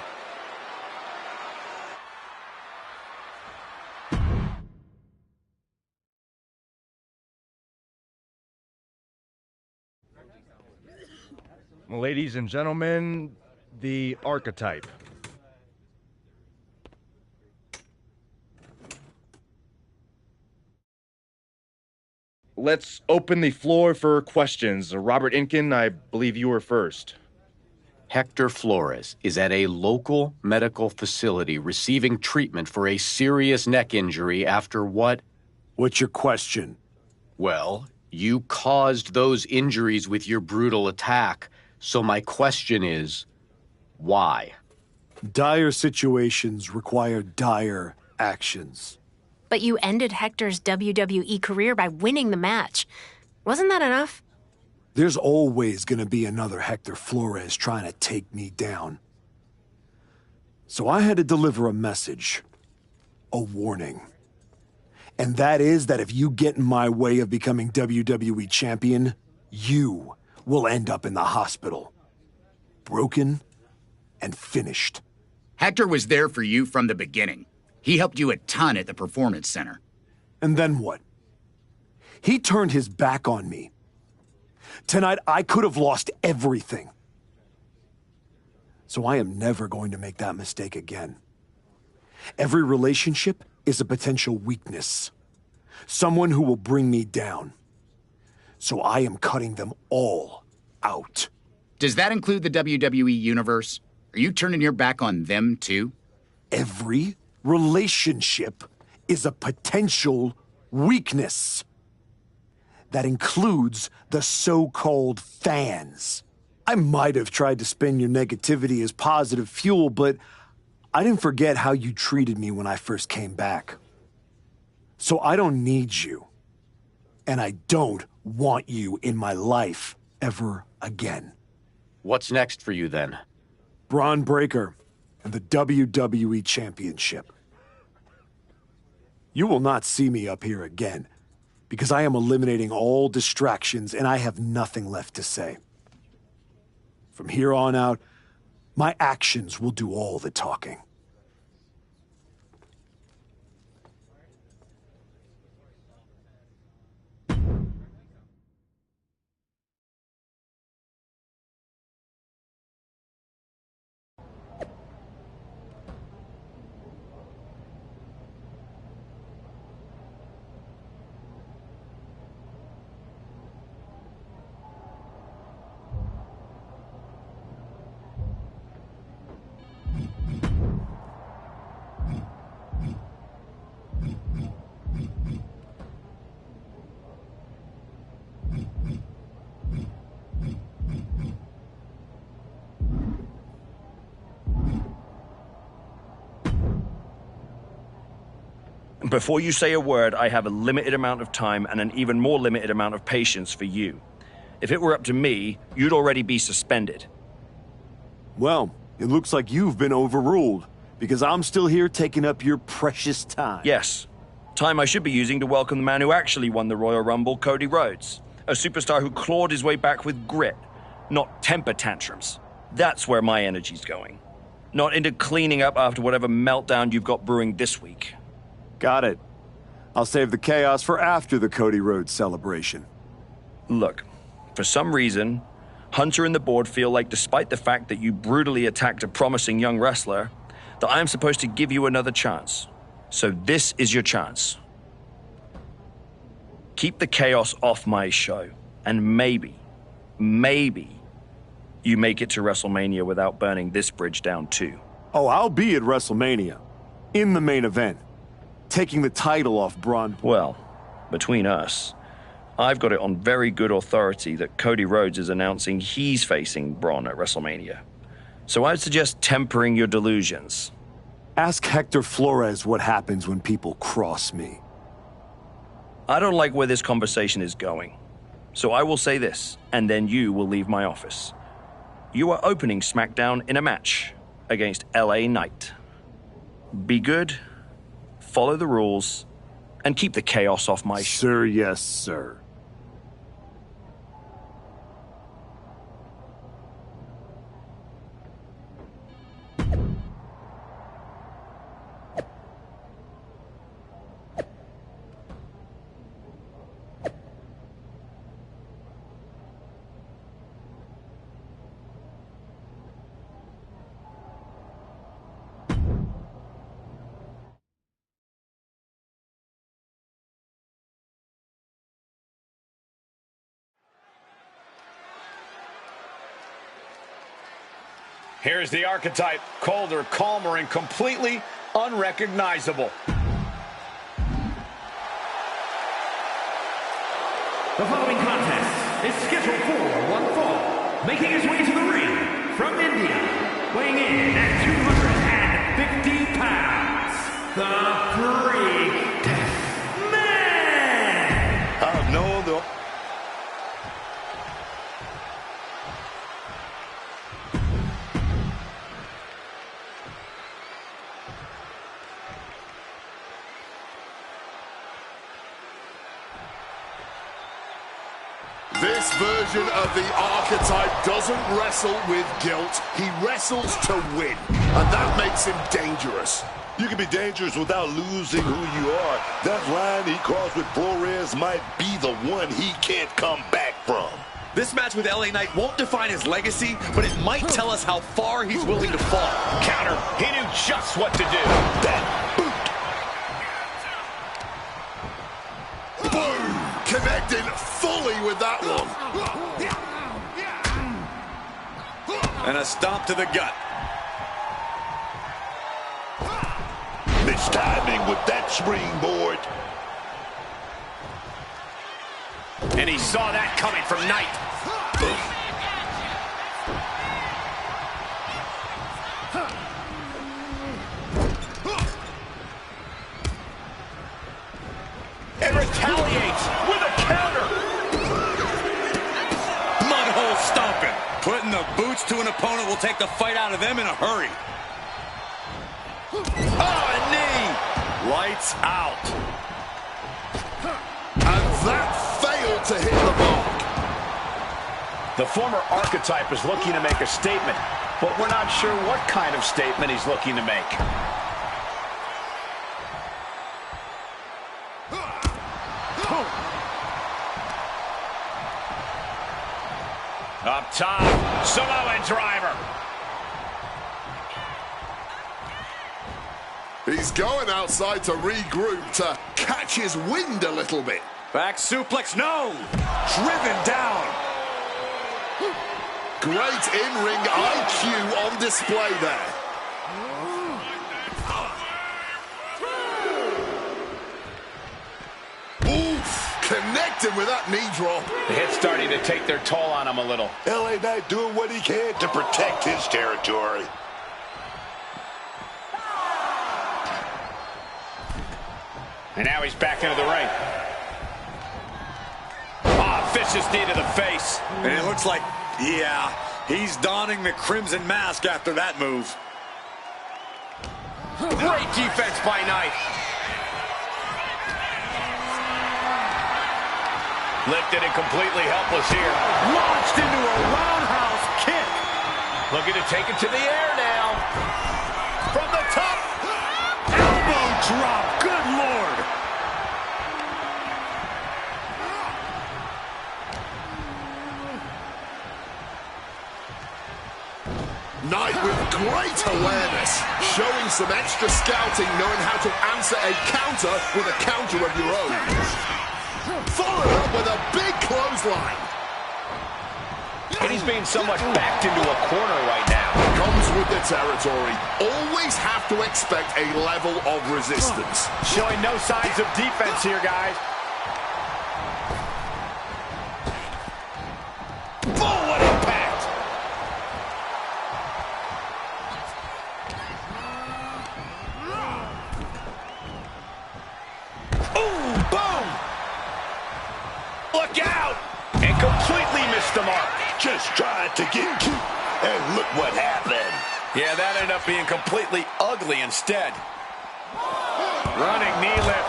Ladies and gentlemen, the archetype. Let's open the floor for questions. Robert Inkin, I believe you were first. Hector Flores is at a local medical facility receiving treatment for a serious neck injury after what? What's your question? Well, you caused those injuries with your brutal attack, so my question is, why? Dire situations require dire actions. But you ended Hector's WWE career by winning the match. Wasn't that enough? There's always gonna be another Hector Flores trying to take me down. So I had to deliver a message. A warning. And that is that if you get in my way of becoming WWE champion, you will end up in the hospital. Broken and finished. Hector was there for you from the beginning. He helped you a ton at the Performance Center. And then what? He turned his back on me. Tonight, I could have lost everything. So I am never going to make that mistake again. Every relationship is a potential weakness. Someone who will bring me down. So I am cutting them all out. Does that include the WWE Universe? Are you turning your back on them, too? Every relationship is a potential weakness. That includes the so-called fans. I might have tried to spin your negativity as positive fuel, but I didn't forget how you treated me when I first came back. So I don't need you. And I don't want you in my life ever again. What's next for you then? Braun Breaker and the WWE Championship. You will not see me up here again, because I am eliminating all distractions and I have nothing left to say. From here on out, my actions will do all the talking. Before you say a word, I have a limited amount of time and an even more limited amount of patience for you. If it were up to me, you'd already be suspended. Well, it looks like you've been overruled, because I'm still here taking up your precious time. Yes. Time I should be using to welcome the man who actually won the Royal Rumble, Cody Rhodes. A superstar who clawed his way back with grit, not temper tantrums. That's where my energy's going. Not into cleaning up after whatever meltdown you've got brewing this week. Got it. I'll save the chaos for after the Cody Rhodes celebration. Look, for some reason, Hunter and the board feel like despite the fact that you brutally attacked a promising young wrestler, that I am supposed to give you another chance. So this is your chance. Keep the chaos off my show, and maybe you make it to WrestleMania without burning this bridge down too. Oh, I'll be at WrestleMania. In the main event. Taking the title off Braun. Well, between us, I've got it on very good authority that Cody Rhodes is announcing he's facing Braun at WrestleMania. So I'd suggest tempering your delusions. Ask Hector Flores what happens when people cross me. I don't like where this conversation is going. So I will say this, and then you will leave my office. You are opening SmackDown in a match against LA Knight. Be good, follow the rules, and keep the chaos off my show. Sir, yes, sir. Here's the archetype, colder, calmer, and completely unrecognizable. The following contest is scheduled for one fall. Making his way to the ring from India, weighing in at 250 pounds, the Freak Man! I've known the... This version of the archetype doesn't wrestle with guilt. He wrestles to win, and that makes him dangerous. You can be dangerous without losing who you are. That line he crossed with Flores might be the one he can't come back from. This match with LA Knight won't define his legacy, but it might tell us how far he's willing to fall. Counter. He knew just what to do. That boot. Boom! Connecting fully with that one. And a stomp to the gut. Mistiming with that springboard. And he saw that coming from Knight. And retaliates with a counter. Mudhole stomping. Putting the boots to an opponent will take the fight out of them in a hurry. Oh, a knee. Lights out. And that failed to hit the mark. The former archetype is looking to make a statement, but we're not sure what kind of statement he's looking to make. Up top, Samoan driver. He's going outside to regroup, to catch his wind a little bit. Back suplex, no! Driven down. Great in-ring IQ on display there. Oof, connected with that knee drop. The hit's starting to take their toll on him a little. LA Knight doing what he can to protect his territory. And now he's back into the ring. Vicious knee to the face. And it looks like, yeah, he's donning the crimson mask after that move. Great defense by Knight. Lifted and completely helpless here. Launched into a roundhouse kick. Looking to take it to the air now. From the top. Elbow drop. Good Lord. Knight with great awareness, showing some extra scouting, knowing how to answer a counter with a counter of your own. Followed up with a big clothesline. And he's being somewhat backed into a corner right now. Comes with the territory. Always have to expect a level of resistance. Showing no signs of defense here, guys. Oh, what impact! Look out! And completely missed the mark. Just tried to get cute, and look what happened. Yeah, that ended up being completely ugly instead. Running knee lift.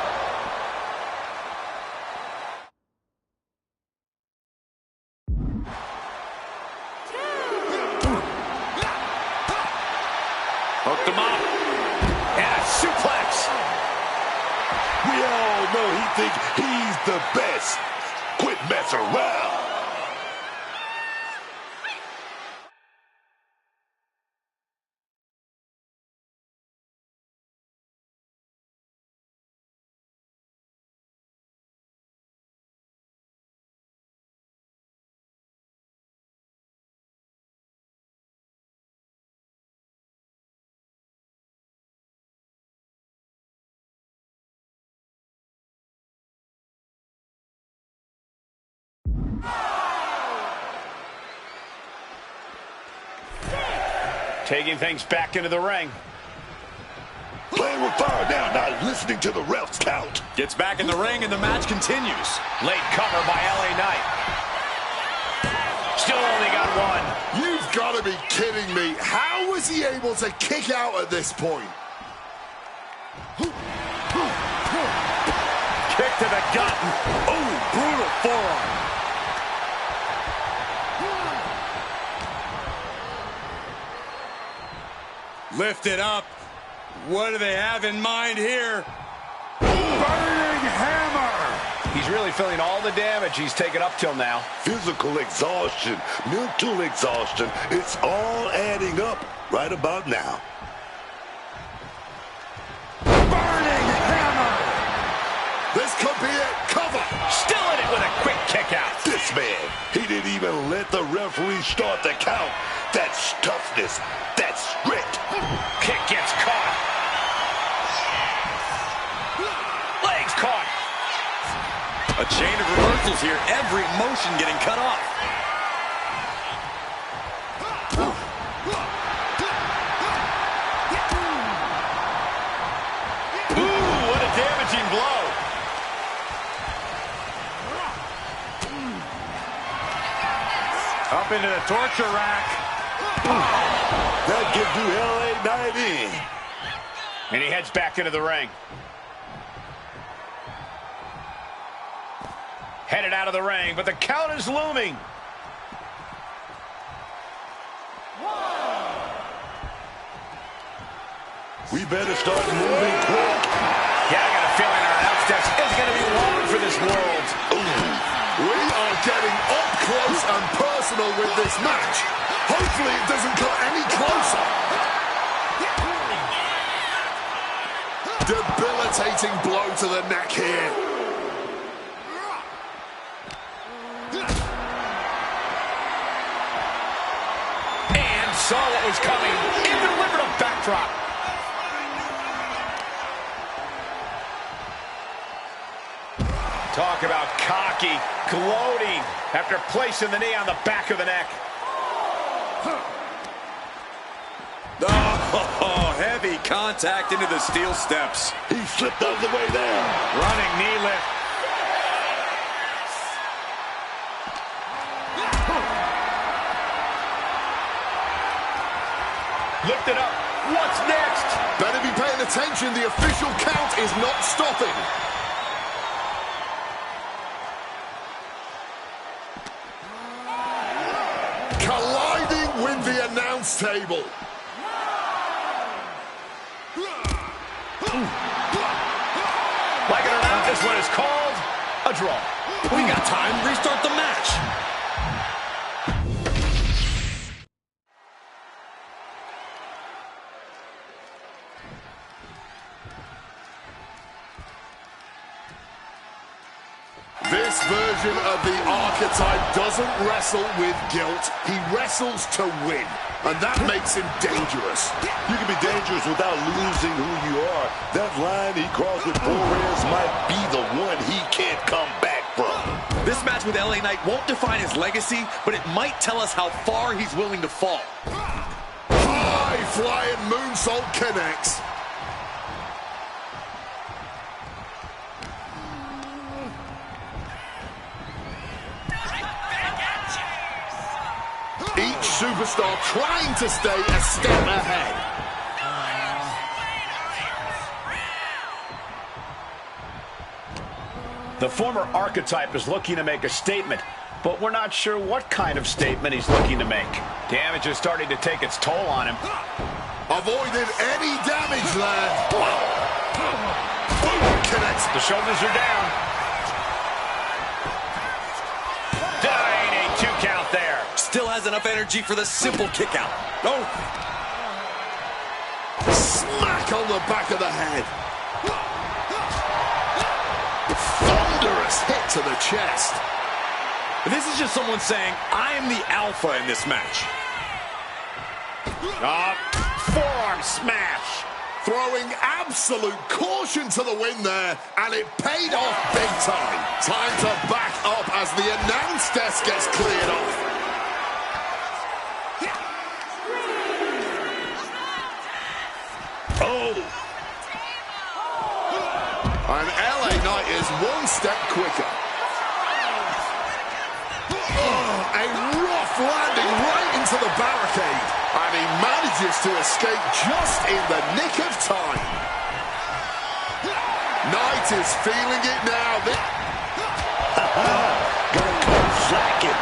Hooked him up. And a suplex. We all know he thinks he's the best. Quit messing around. Taking things back into the ring. Playing with fire now, not listening to the refs count. Gets back in the ring and the match continues. Late cover by LA Knight. Still only got one. You've got to be kidding me. How was he able to kick out at this point? Kick to the gut. Oh, brutal forearm. Lift it up. What do they have in mind here? Burning hammer! He's really feeling all the damage he's taken up till now. Physical exhaustion, mental exhaustion, it's all adding up right about now. Burning hammer! This could be it. Cover! Still in it with a quick kick out. This man, he didn't even let the referee start the count. That's toughness. That's grit. Kick gets caught. Legs caught. A chain of reversals here. Every motion getting cut off. Ooh, what a damaging blow. Up into the torture rack. That could do LA Knight in. And he heads back into the ring. Headed out of the ring, but the count is looming. We better start moving quick. Yeah, I got a feeling our announce desk is going to be long for this world. We are getting up close and personal with this match. Hopefully it doesn't come any closer. Debilitating blow to the neck here. And saw what was coming and delivered a backdrop. Talk about cocky, gloating after placing the knee on the back of the neck. Oh, heavy contact into the steel steps. He slipped out of the way there. Running knee lift. Lift it up. What's next? Better be paying attention. The official count is not stopping. Colliding with the announce table. Like it or not, this one is called a draw. We got time. Restart the match. This version of the archetype doesn't wrestle with guilt. He wrestles to win, and that makes him dangerous. You can be dangerous without losing who you are. That line he crossed with Flores might be the one he can't come back from. This match with LA Knight won't define his legacy, but it might tell us how far he's willing to fall. High-flying moonsault connects. Each superstar trying to stay a step ahead. The former archetype is looking to make a statement, but we're not sure what kind of statement he's looking to make. Damage is starting to take its toll on him. Avoided any damage there. Connects. The shoulders are down. Dying, a 2 count there. Still has enough energy for the simple kick out. Oh. Smack on the back of the head. Thunderous hit to the chest. This is just someone saying, I am the alpha in this match. Forearm smash. Throwing absolute caution to the wind there, and it paid off big time. Time to back up as the announce desk gets cleared off. And LA Knight is one step quicker. Oh, a rough landing right into the barricade. And he manages to escape just in the nick of time. Knight is feeling it now. Gonna come slacking.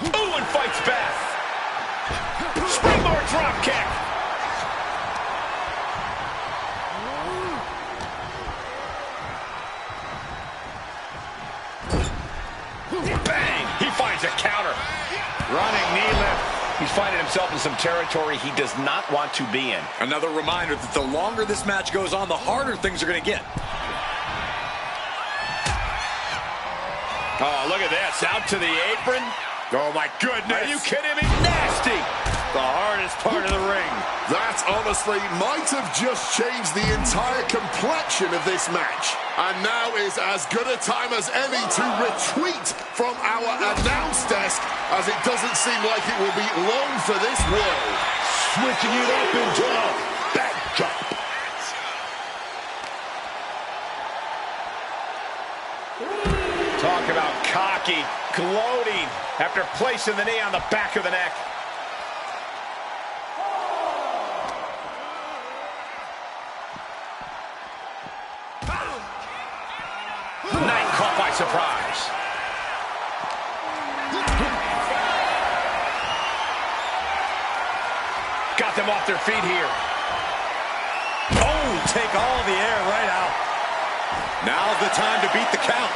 Ooh, and fights back. Springboard drop kick. Bang! He finds a counter. Running knee lift. He's finding himself in some territory he does not want to be in. Another reminder that the longer this match goes on, the harder things are going to get. Oh, look at this. Out to the apron. Oh, my goodness. Are you kidding me? Nasty. The hardest part of the ring. That honestly might have just changed the entire complexion of this match. And now is as good a time as any to retreat from our announce desk, as it doesn't seem like it will be long for this world. Switching it up into a backdrop. Talk about cocky, gloating after placing the knee on the back of the neck. Knight caught by surprise. Got them off their feet here. Oh, take all the air right out. Now's the time to beat the count.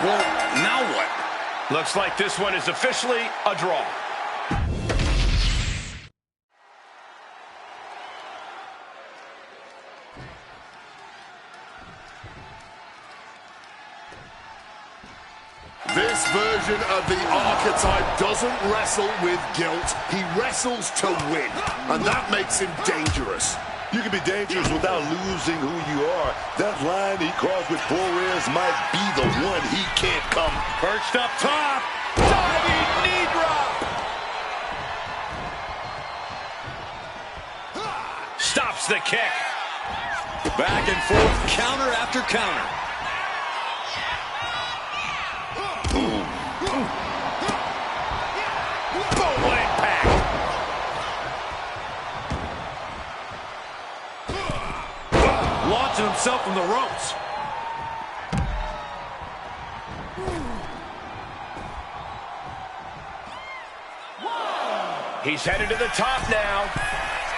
Well, now what? Looks like this one is officially a draw. This version of the archetype doesn't wrestle with guilt. He wrestles to win, and that makes him dangerous. You can be dangerous without losing who you are. That line he crossed with Flores might be the one he can't come. Perched up top. Diving knee drop. Stops the kick. Back and forth, counter after counter. Boom, what impact. Launching himself from the ropes. He's headed to the top now.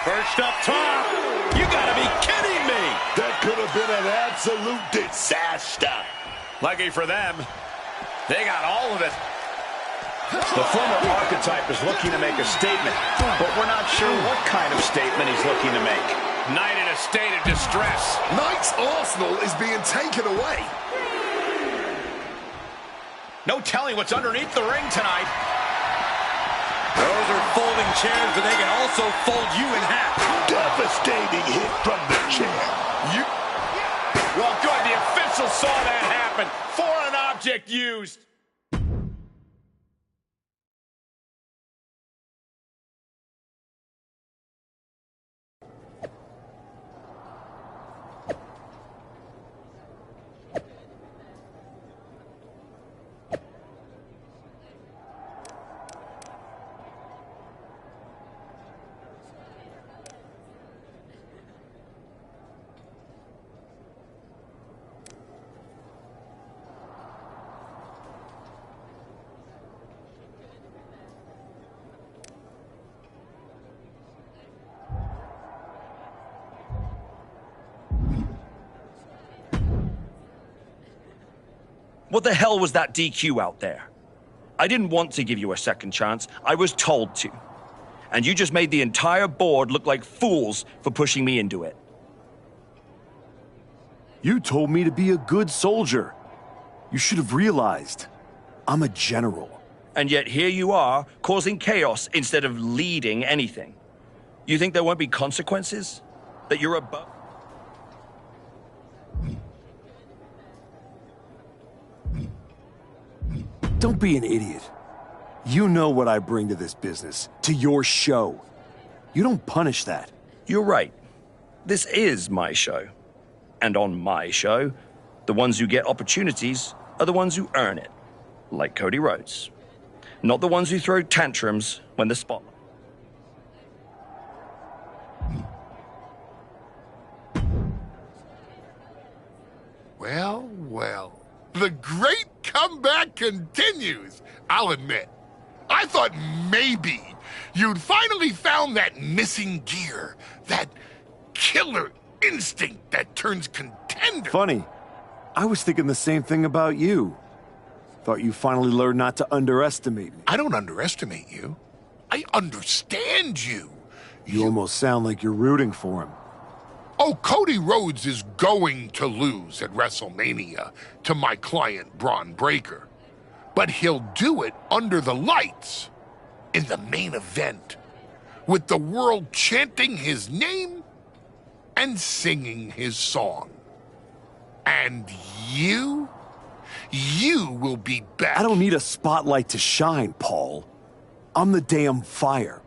Perched up top. You gotta be kidding me. That could have been an absolute disaster. Lucky for them, they got all of it. The former archetype is looking to make a statement, but we're not sure what kind of statement he's looking to make. Knight in a state of distress. Knight's arsenal is being taken away. No telling what's underneath the ring tonight. Those are folding chairs, but they can also fold you in half. Devastating hit from the chair. Well, good. The official saw that happen. Foreign object used. What the hell was that DQ out there? I didn't want to give you a second chance. I was told to. And you just made the entire board look like fools for pushing me into it. You told me to be a good soldier. You should have realized. I'm a general. And yet here you are, causing chaos instead of leading anything. You think there won't be consequences? that you're above. Don't be an idiot. You know what I bring to this business, to your show. You don't punish that. You're right. This is my show. And on my show, the ones who get opportunities are the ones who earn it. Like Cody Rhodes. Not the ones who throw tantrums when the spotlight. Well, well. The great comeback continues, I'll admit. I thought maybe you'd finally found that missing gear, that killer instinct that turns contender. Funny. I was thinking the same thing about you. Thought you finally learned not to underestimate me. I don't underestimate you. I understand you. You almost sound like you're rooting for him. Oh, Cody Rhodes is going to lose at WrestleMania to my client, Braun Breaker. But he'll do it under the lights, in the main event, with the world chanting his name and singing his song. And you will be back. I don't need a spotlight to shine, Paul. I'm the damn fire.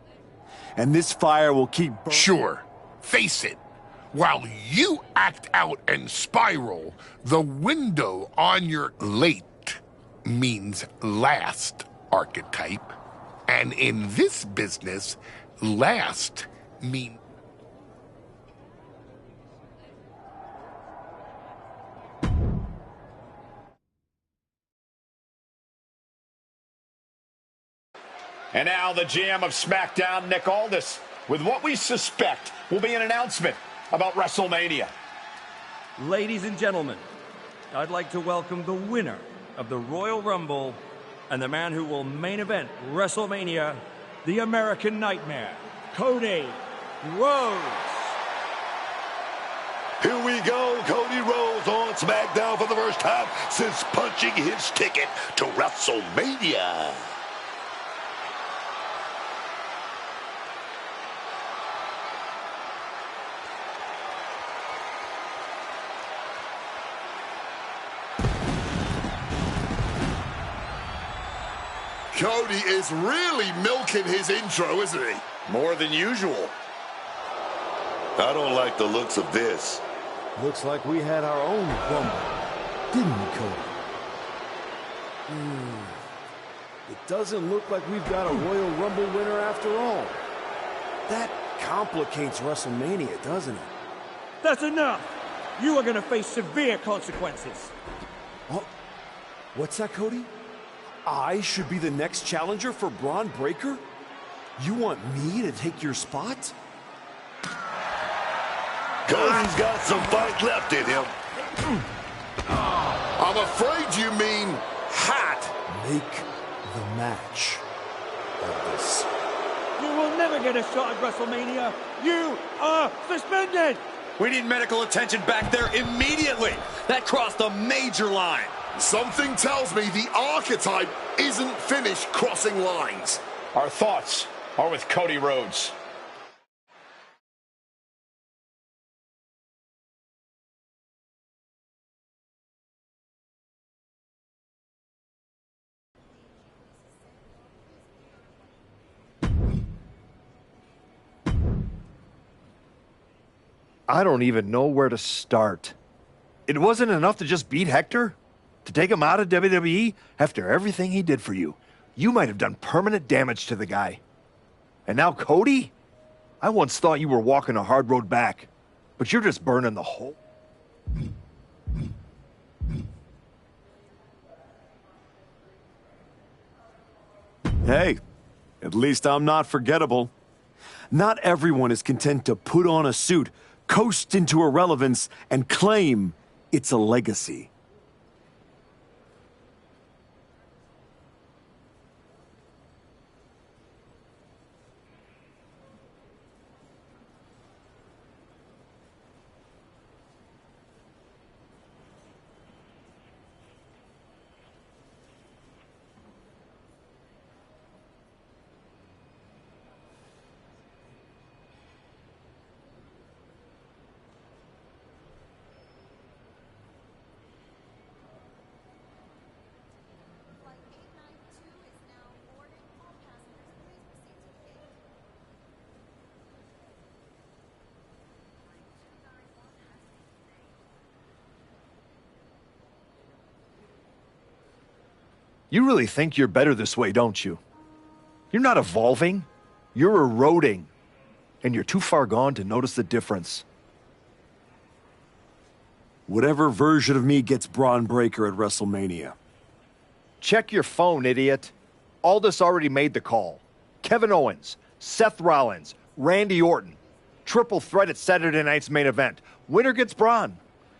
And this fire will keep burning. Sure, face it. While you act out and spiral, the window on your late means last archetype. And in this business, last means... And now the GM of SmackDown, Nick Aldis, with what we suspect will be an announcement about WrestleMania. Ladies and gentlemen, I'd like to welcome the winner of the Royal Rumble and the man who will main event WrestleMania, the American Nightmare, Cody Rhodes. Here we go, Cody Rhodes on SmackDown for the first time since punching his ticket to WrestleMania. Cody is really milking his intro, isn't he? More than usual. I don't like the looks of this. Looks like we had our own Rumble, didn't we, Cody? It doesn't look like we've got a Royal Rumble winner after all. That complicates WrestleMania, doesn't it? That's enough. You are going to face severe consequences. Oh, what's that, Cody? I should be the next challenger for Braun Breaker? You want me to take your spot? Cody's got some fight left in him. I'm afraid you mean had. Make the match of this. You will never get a shot at WrestleMania. You are suspended. We need medical attention back there immediately. That crossed a major line. Something tells me the archetype isn't finished crossing lines. Our thoughts are with Cody Rhodes. I don't even know where to start. It wasn't enough to just beat Hector? To take him out of WWE after everything he did for you? You might have done permanent damage to the guy. And now Cody? I once thought you were walking a hard road back, but you're just burning the hole. Hey, at least I'm not forgettable. Not everyone is content to put on a suit, coast into irrelevance, and claim it's a legacy. You really think you're better this way, don't you? You're not evolving. You're eroding. And you're too far gone to notice the difference. Whatever version of me gets Braun Breaker at WrestleMania. Check your phone, idiot. Aldous already made the call. Kevin Owens, Seth Rollins, Randy Orton. Triple threat at Saturday night's main event. Winner gets Braun.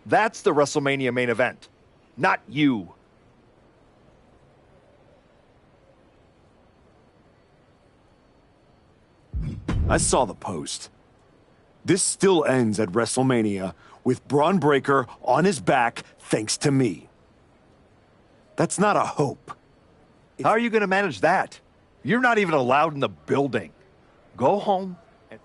That's the WrestleMania main event. Not you. I saw the post. This still ends at WrestleMania with Braun Breaker on his back thanks to me. That's not a hope. How are you going to manage that? You're not even allowed in the building. Go home and...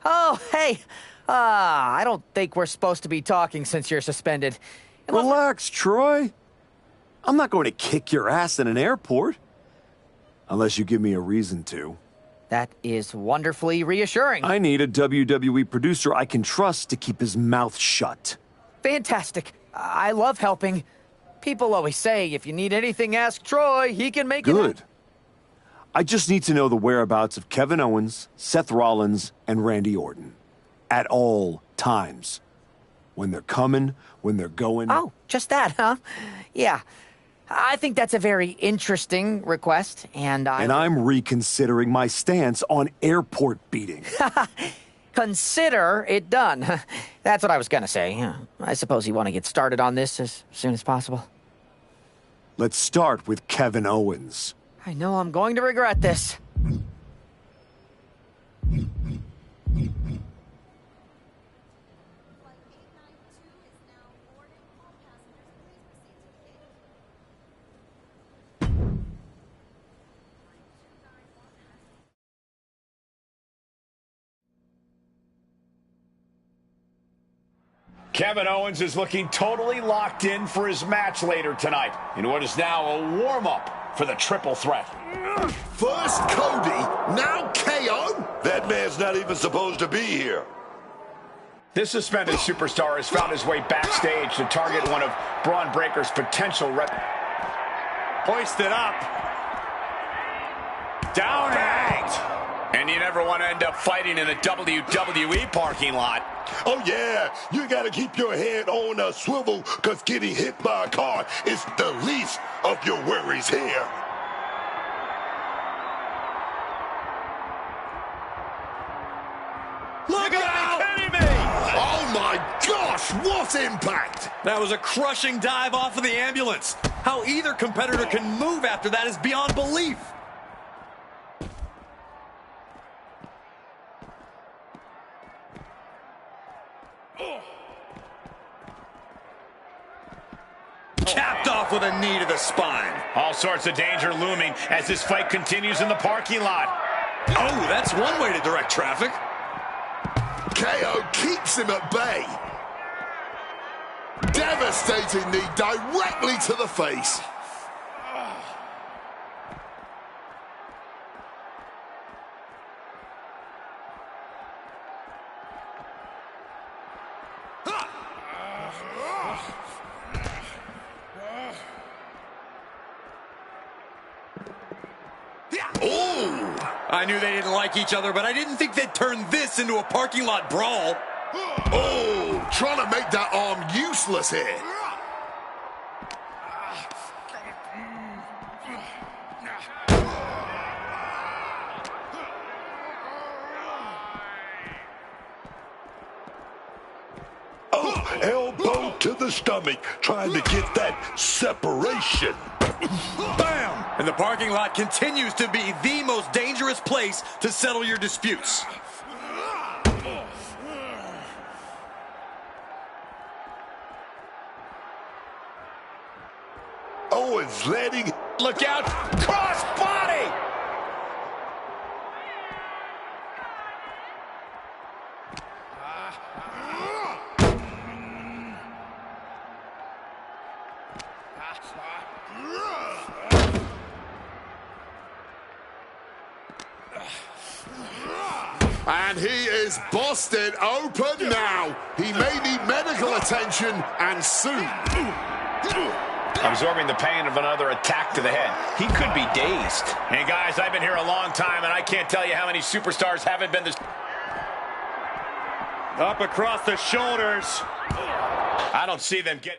Oh, hey. I don't think we're supposed to be talking since you're suspended. Relax, Troy. I'm not going to kick your ass in an airport. Unless you give me a reason to. That is wonderfully reassuring. I need a WWE producer I can trust to keep his mouth shut. Fantastic. I love helping. People always say, if you need anything, ask Troy. He can make it. Good. I just need to know the whereabouts of Kevin Owens, Seth Rollins, and Randy Orton. At all times. When they're coming, when they're going. Oh, just that, huh? Yeah. I think that's a very interesting request, and I'm reconsidering my stance on airport beating. Consider it done. That's what I was gonna say. I suppose you want to get started on this as soon as possible. Let's start with Kevin Owens. I know I'm going to regret this. Kevin Owens is looking totally locked in for his match later tonight in what is now a warm-up for the triple threat. First Cody, now KO? That man's not even supposed to be here. This suspended superstar has found his way backstage to target one of Braun Breaker's potential Hoisted up. Down and... And you never want to end up fighting in a WWE parking lot. Oh, yeah. You got to keep your head on a swivel because getting hit by a car is the least of your worries here. Look out! Are you kidding me? Oh, my gosh. What impact? That was a crushing dive off of the ambulance. How either competitor can move after that is beyond belief. Capped off with a knee to the spine. All sorts of danger looming as this fight continues in the parking lot. Oh, that's one way to direct traffic. KO keeps him at bay. Devastating knee directly to the face. I knew they didn't like each other, but I didn't think they'd turn this into a parking lot brawl. Oh, trying to make that arm useless here. Oh, elbow to the stomach, trying to get that separation. Bam! And the parking lot continues to be the most dangerous place to settle your disputes. Owens letting... Look out! Cross body! And he is busted open now. He may need medical attention, and soon. Absorbing the pain of another attack to the head. He could be dazed. Hey, guys, I've been here a long time, and I can't tell you how many superstars haven't been this... Up across the shoulders. I don't see them get...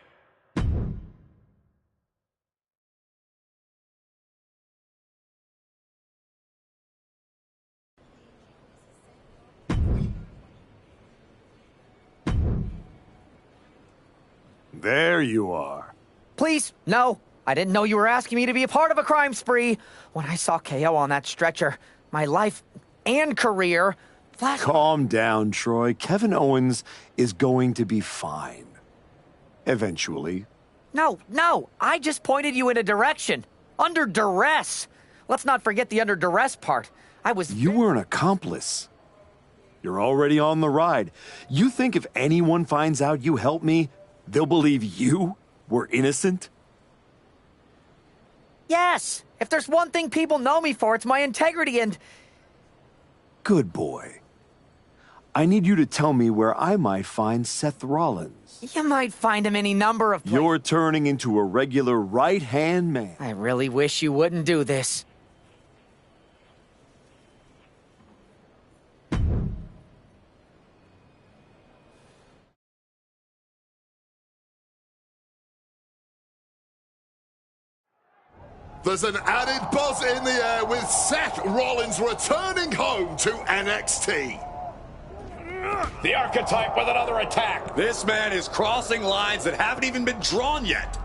There you are. Please, no. I didn't know you were asking me to be a part of a crime spree. When I saw KO on that stretcher, my life and career flashed. Calm down, Troy. Kevin Owens is going to be fine. Eventually. No. I just pointed you in a direction. Under duress. Let's not forget the under duress part. You were an accomplice. You're already on the ride. You think if anyone finds out you helped me, they'll believe you were innocent? Yes. If there's one thing people know me for, it's my integrity and... Good boy. I need you to tell me where I might find Seth Rollins. You might find him any number of places. You're turning into a regular right-hand man. I really wish you wouldn't do this. There's an added buzz in the air with Seth Rollins returning home to NXT. The Archetype with another attack. This man is crossing lines that haven't even been drawn yet.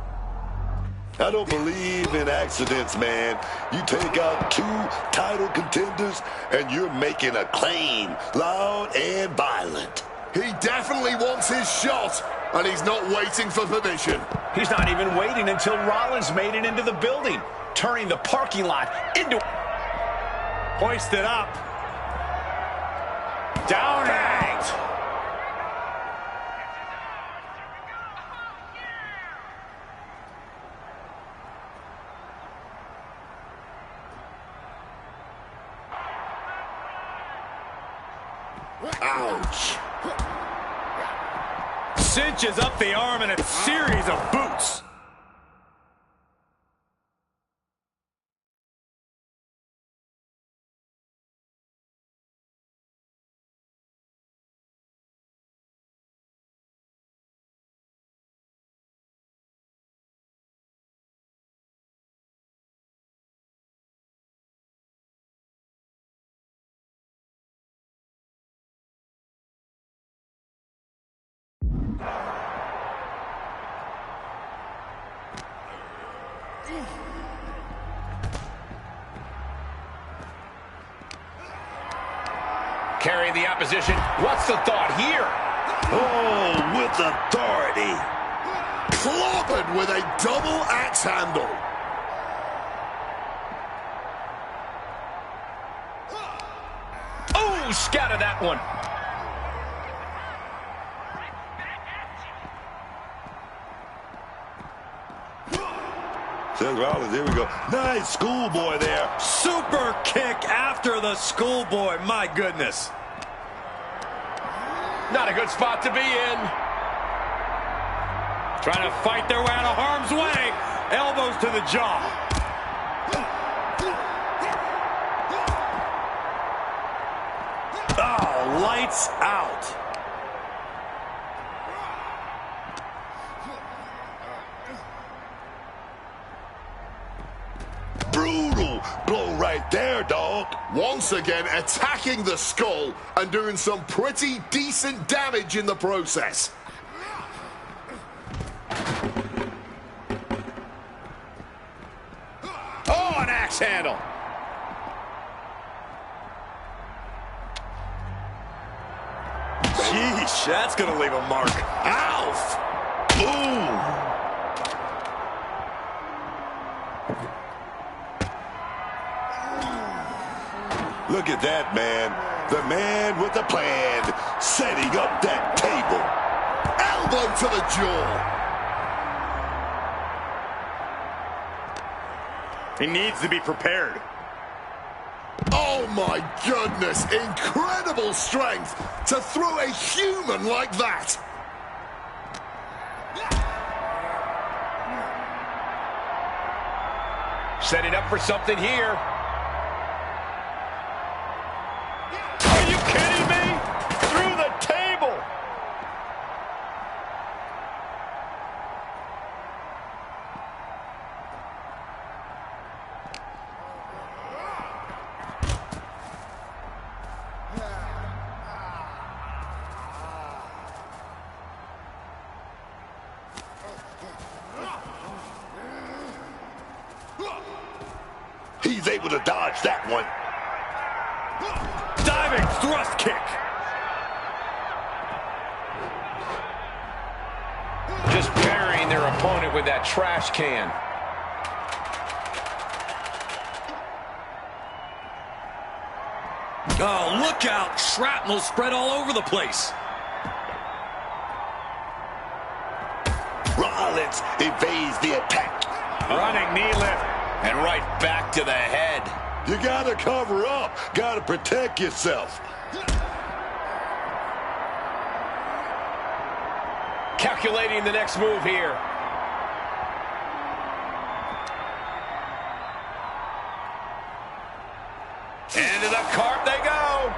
I don't believe in accidents, man. You take out 2 title contenders, and you're making a claim, loud and violent. He definitely wants his shot, and he's not waiting for permission. He's not even waiting until Rollins made it into the building, turning the parking lot into... Hoisted up. Down and out. Ouch. Cinches up the arm in a series of boots. Carry the opposition. What's the thought here? Oh, with authority. Clobbered with a double axe handle. Oh, scattered that one. Seth Rollins, here we go. Nice schoolboy there. Super kick after the schoolboy. My goodness. Not a good spot to be in. Trying to fight their way out of harm's way. Elbows to the jaw. Lights out. Brutal blow right there, dog. Once again, attacking the skull and doing some pretty decent damage in the process. Oh, an axe handle. Sheesh, that's gonna leave a mark. Ow! Ooh! Look at that, man. The man with the plan, setting up that table. Elbow to the jaw. He needs to be prepared. Oh my goodness, incredible strength to throw a human like that. Setting up for something here. Are you kidding me? Through the table. He's able to dodge that one. Diving thrust kick. Just burying their opponent with that trash can. Oh, look out. Shrapnel spread all over the place. Rollins evades the attack. Running knee lift. And right back to the head. You gotta cover up. Gotta protect yourself. Calculating the next move here. Into the cart they go.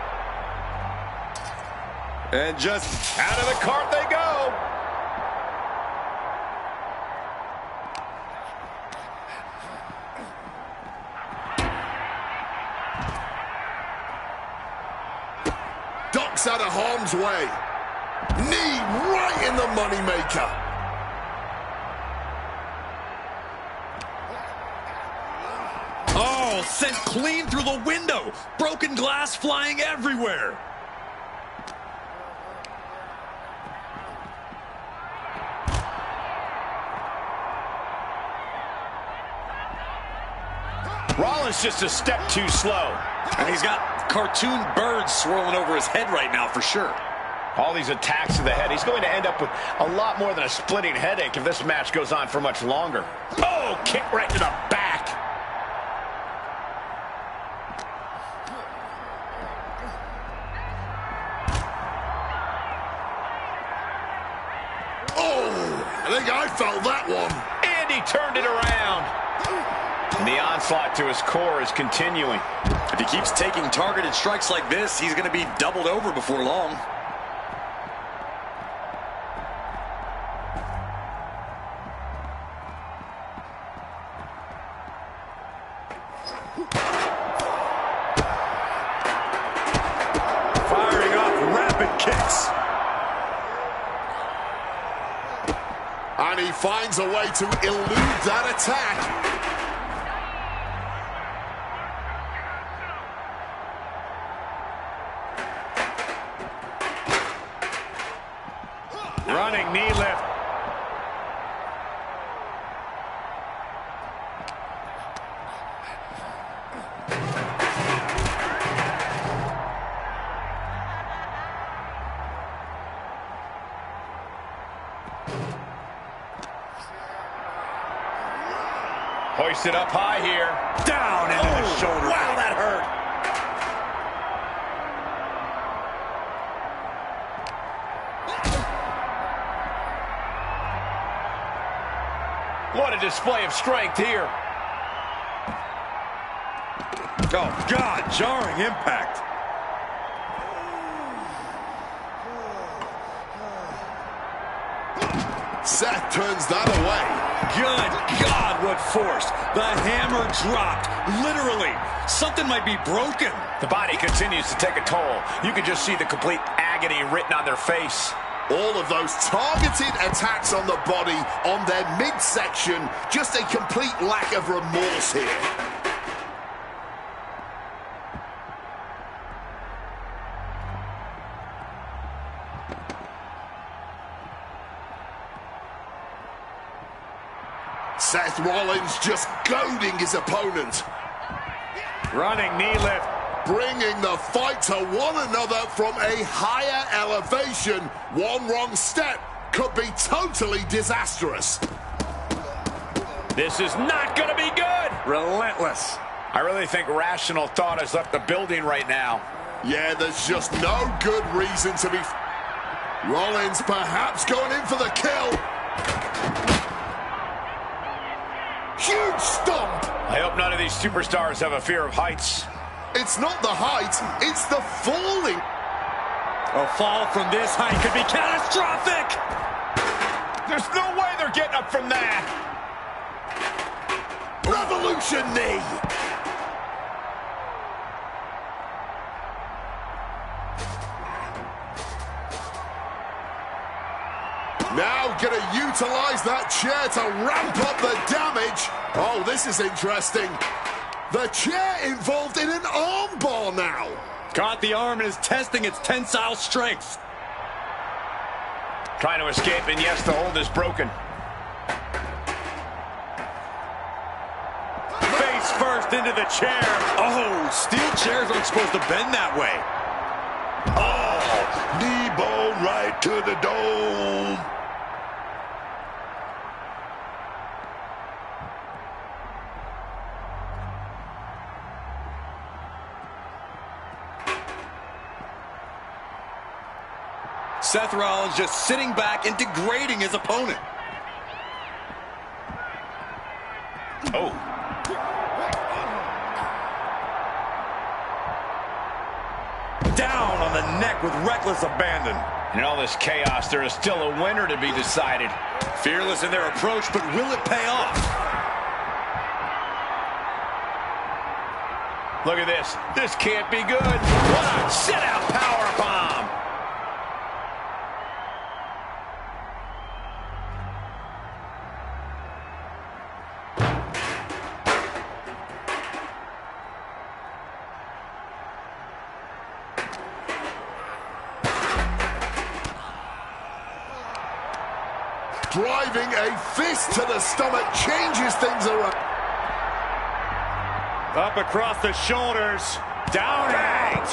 And just out of the cart they go. Ducks out of harm's way. Knee right in the moneymaker. oh, sent clean through the window. Broken glass flying everywhere. Rollins just a step too slow. And he's got cartoon birds swirling over his head right now for sure. All these attacks to the head. He's going to end up with a lot more than a splitting headache if this match goes on for much longer. Oh, kick right to the back. Oh, I think I felt that one. And he turned it around. And the onslaught to his core is continuing. If he keeps taking targeted strikes like this, he's going to be doubled over before long. Firing off rapid kicks. And he finds a way to elude that attack. Running knee lift. Hoisted up high here. Down into the shoulder. Wow, that hurt. What a display of strength here. Oh, God, jarring impact. Seth turns that away. Good God, what force. The hammer dropped. Literally. Something might be broken. The body continues to take a toll. You can just see the complete agony written on their face. All of those targeted attacks on the body, on their midsection, just a complete lack of remorse here. Seth Rollins just goading his opponent. Running knee lift. Bringing the fight to one another from a higher elevation. One wrong step could be totally disastrous. This is not going to be good. Relentless. I really think rational thought has left the building right now. Yeah, there's just no good reason to be... Rollins perhaps going in for the kill. Huge stomp. I hope none of these superstars have a fear of heights. It's not the height, it's the falling. A fall from this height could be catastrophic. There's no way they're getting up from that. Revolution knee. Now gonna utilize that chair to ramp up the damage. Oh, this is interesting. The chair involved in an armbar now. Caught the arm and is testing its tensile strength. Trying to escape, and yes, the hold is broken. Face first into the chair. Oh, steel chairs aren't supposed to bend that way. Oh, knee bone right to the dome. Seth Rollins just sitting back and degrading his opponent. Oh. Down on the neck with reckless abandon. In all this chaos, there is still a winner to be decided. Fearless in their approach, but will it pay off? Look at this. This can't be good. What a sit-out powerbomb. Driving a fist to the stomach changes things around. Up across the shoulders. Down and out.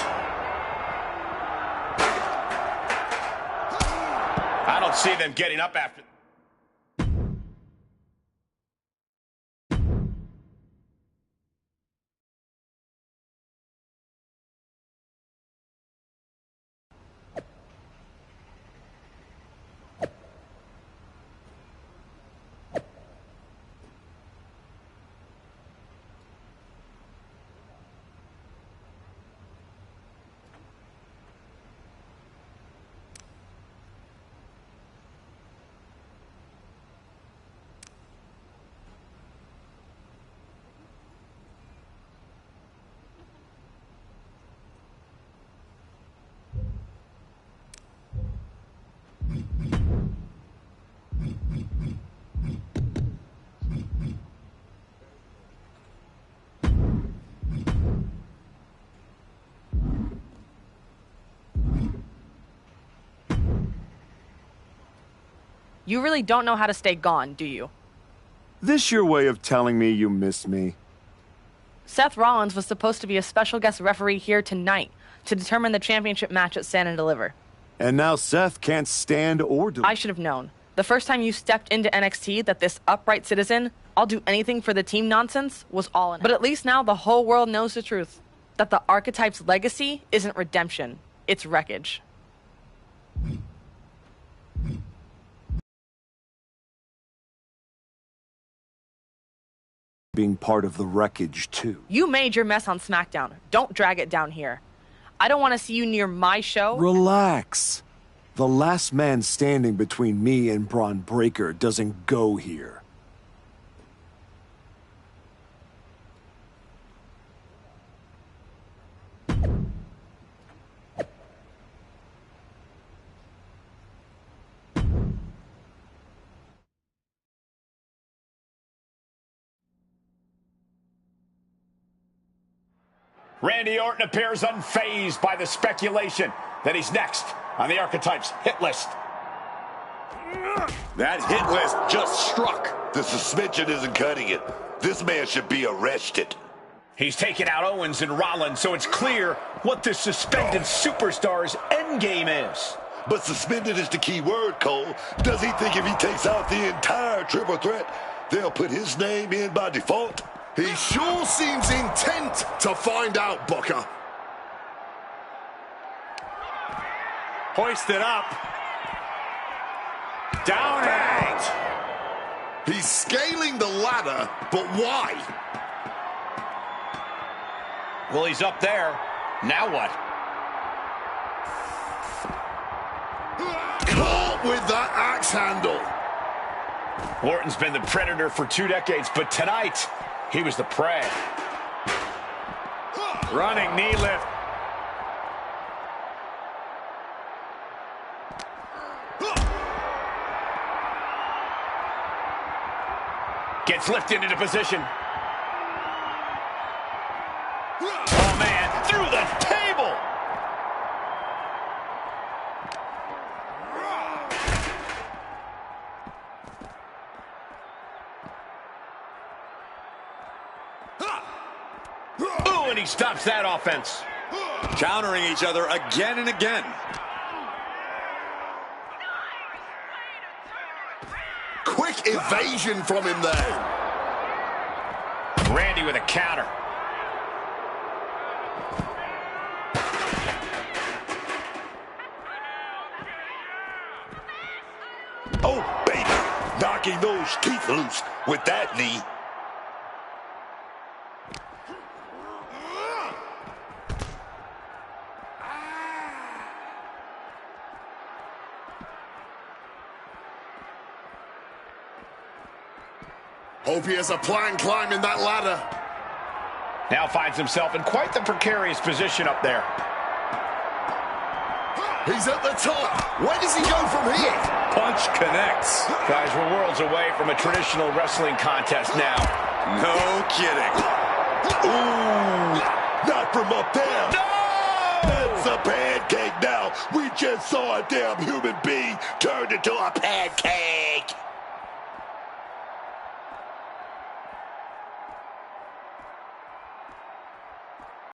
I don't see them getting up after... You really don't know how to stay gone, do you? This your way of telling me you miss me? Seth Rollins was supposed to be a special guest referee here tonight to determine the championship match at Stand and Deliver. And now Seth can't stand or deliver. I should have known. The first time you stepped into NXT that this upright citizen, I'll do anything for the team nonsense, was all in. But at least now the whole world knows the truth. That the Archetype's legacy isn't redemption, it's wreckage. Being part of the wreckage, too. You made your mess on SmackDown. Don't drag it down here. I don't want to see you near my show. Relax. The last man standing between me and Braun Breaker doesn't go here. Randy Orton appears unfazed by the speculation that he's next on the Archetypes hit list. That hit list just struck. The suspension isn't cutting it. This man should be arrested. He's taken out Owens and Rollins, so it's clear what this suspended superstar's endgame is. But suspended is the key word, Cole. Does he think if he takes out the entire triple threat, they'll put his name in by default? He sure seems intent to find out, Booker. Hoisted up. Down and out. He's scaling the ladder, but why? Well, he's up there. Now what? Caught with that axe handle. Orton's been the predator for 2 decades, but tonight, he was the prey. Running knee lift. Gets lifted into position. Oh, man, through the table. Ooh, and he stops that offense. Countering each other again and again. Quick evasion from him there. Randy with a counter. Oh, baby. Knocking those teeth loose with that knee. Hope he has a plan climbing that ladder. Now finds himself in quite the precarious position up there. He's at the top. Where does he go from here? Punch connects. Guys, we're worlds away from a traditional wrestling contest now. No kidding. Ooh, not from up there. No! It's a pancake now. We just saw a damn human being turned into a pancake.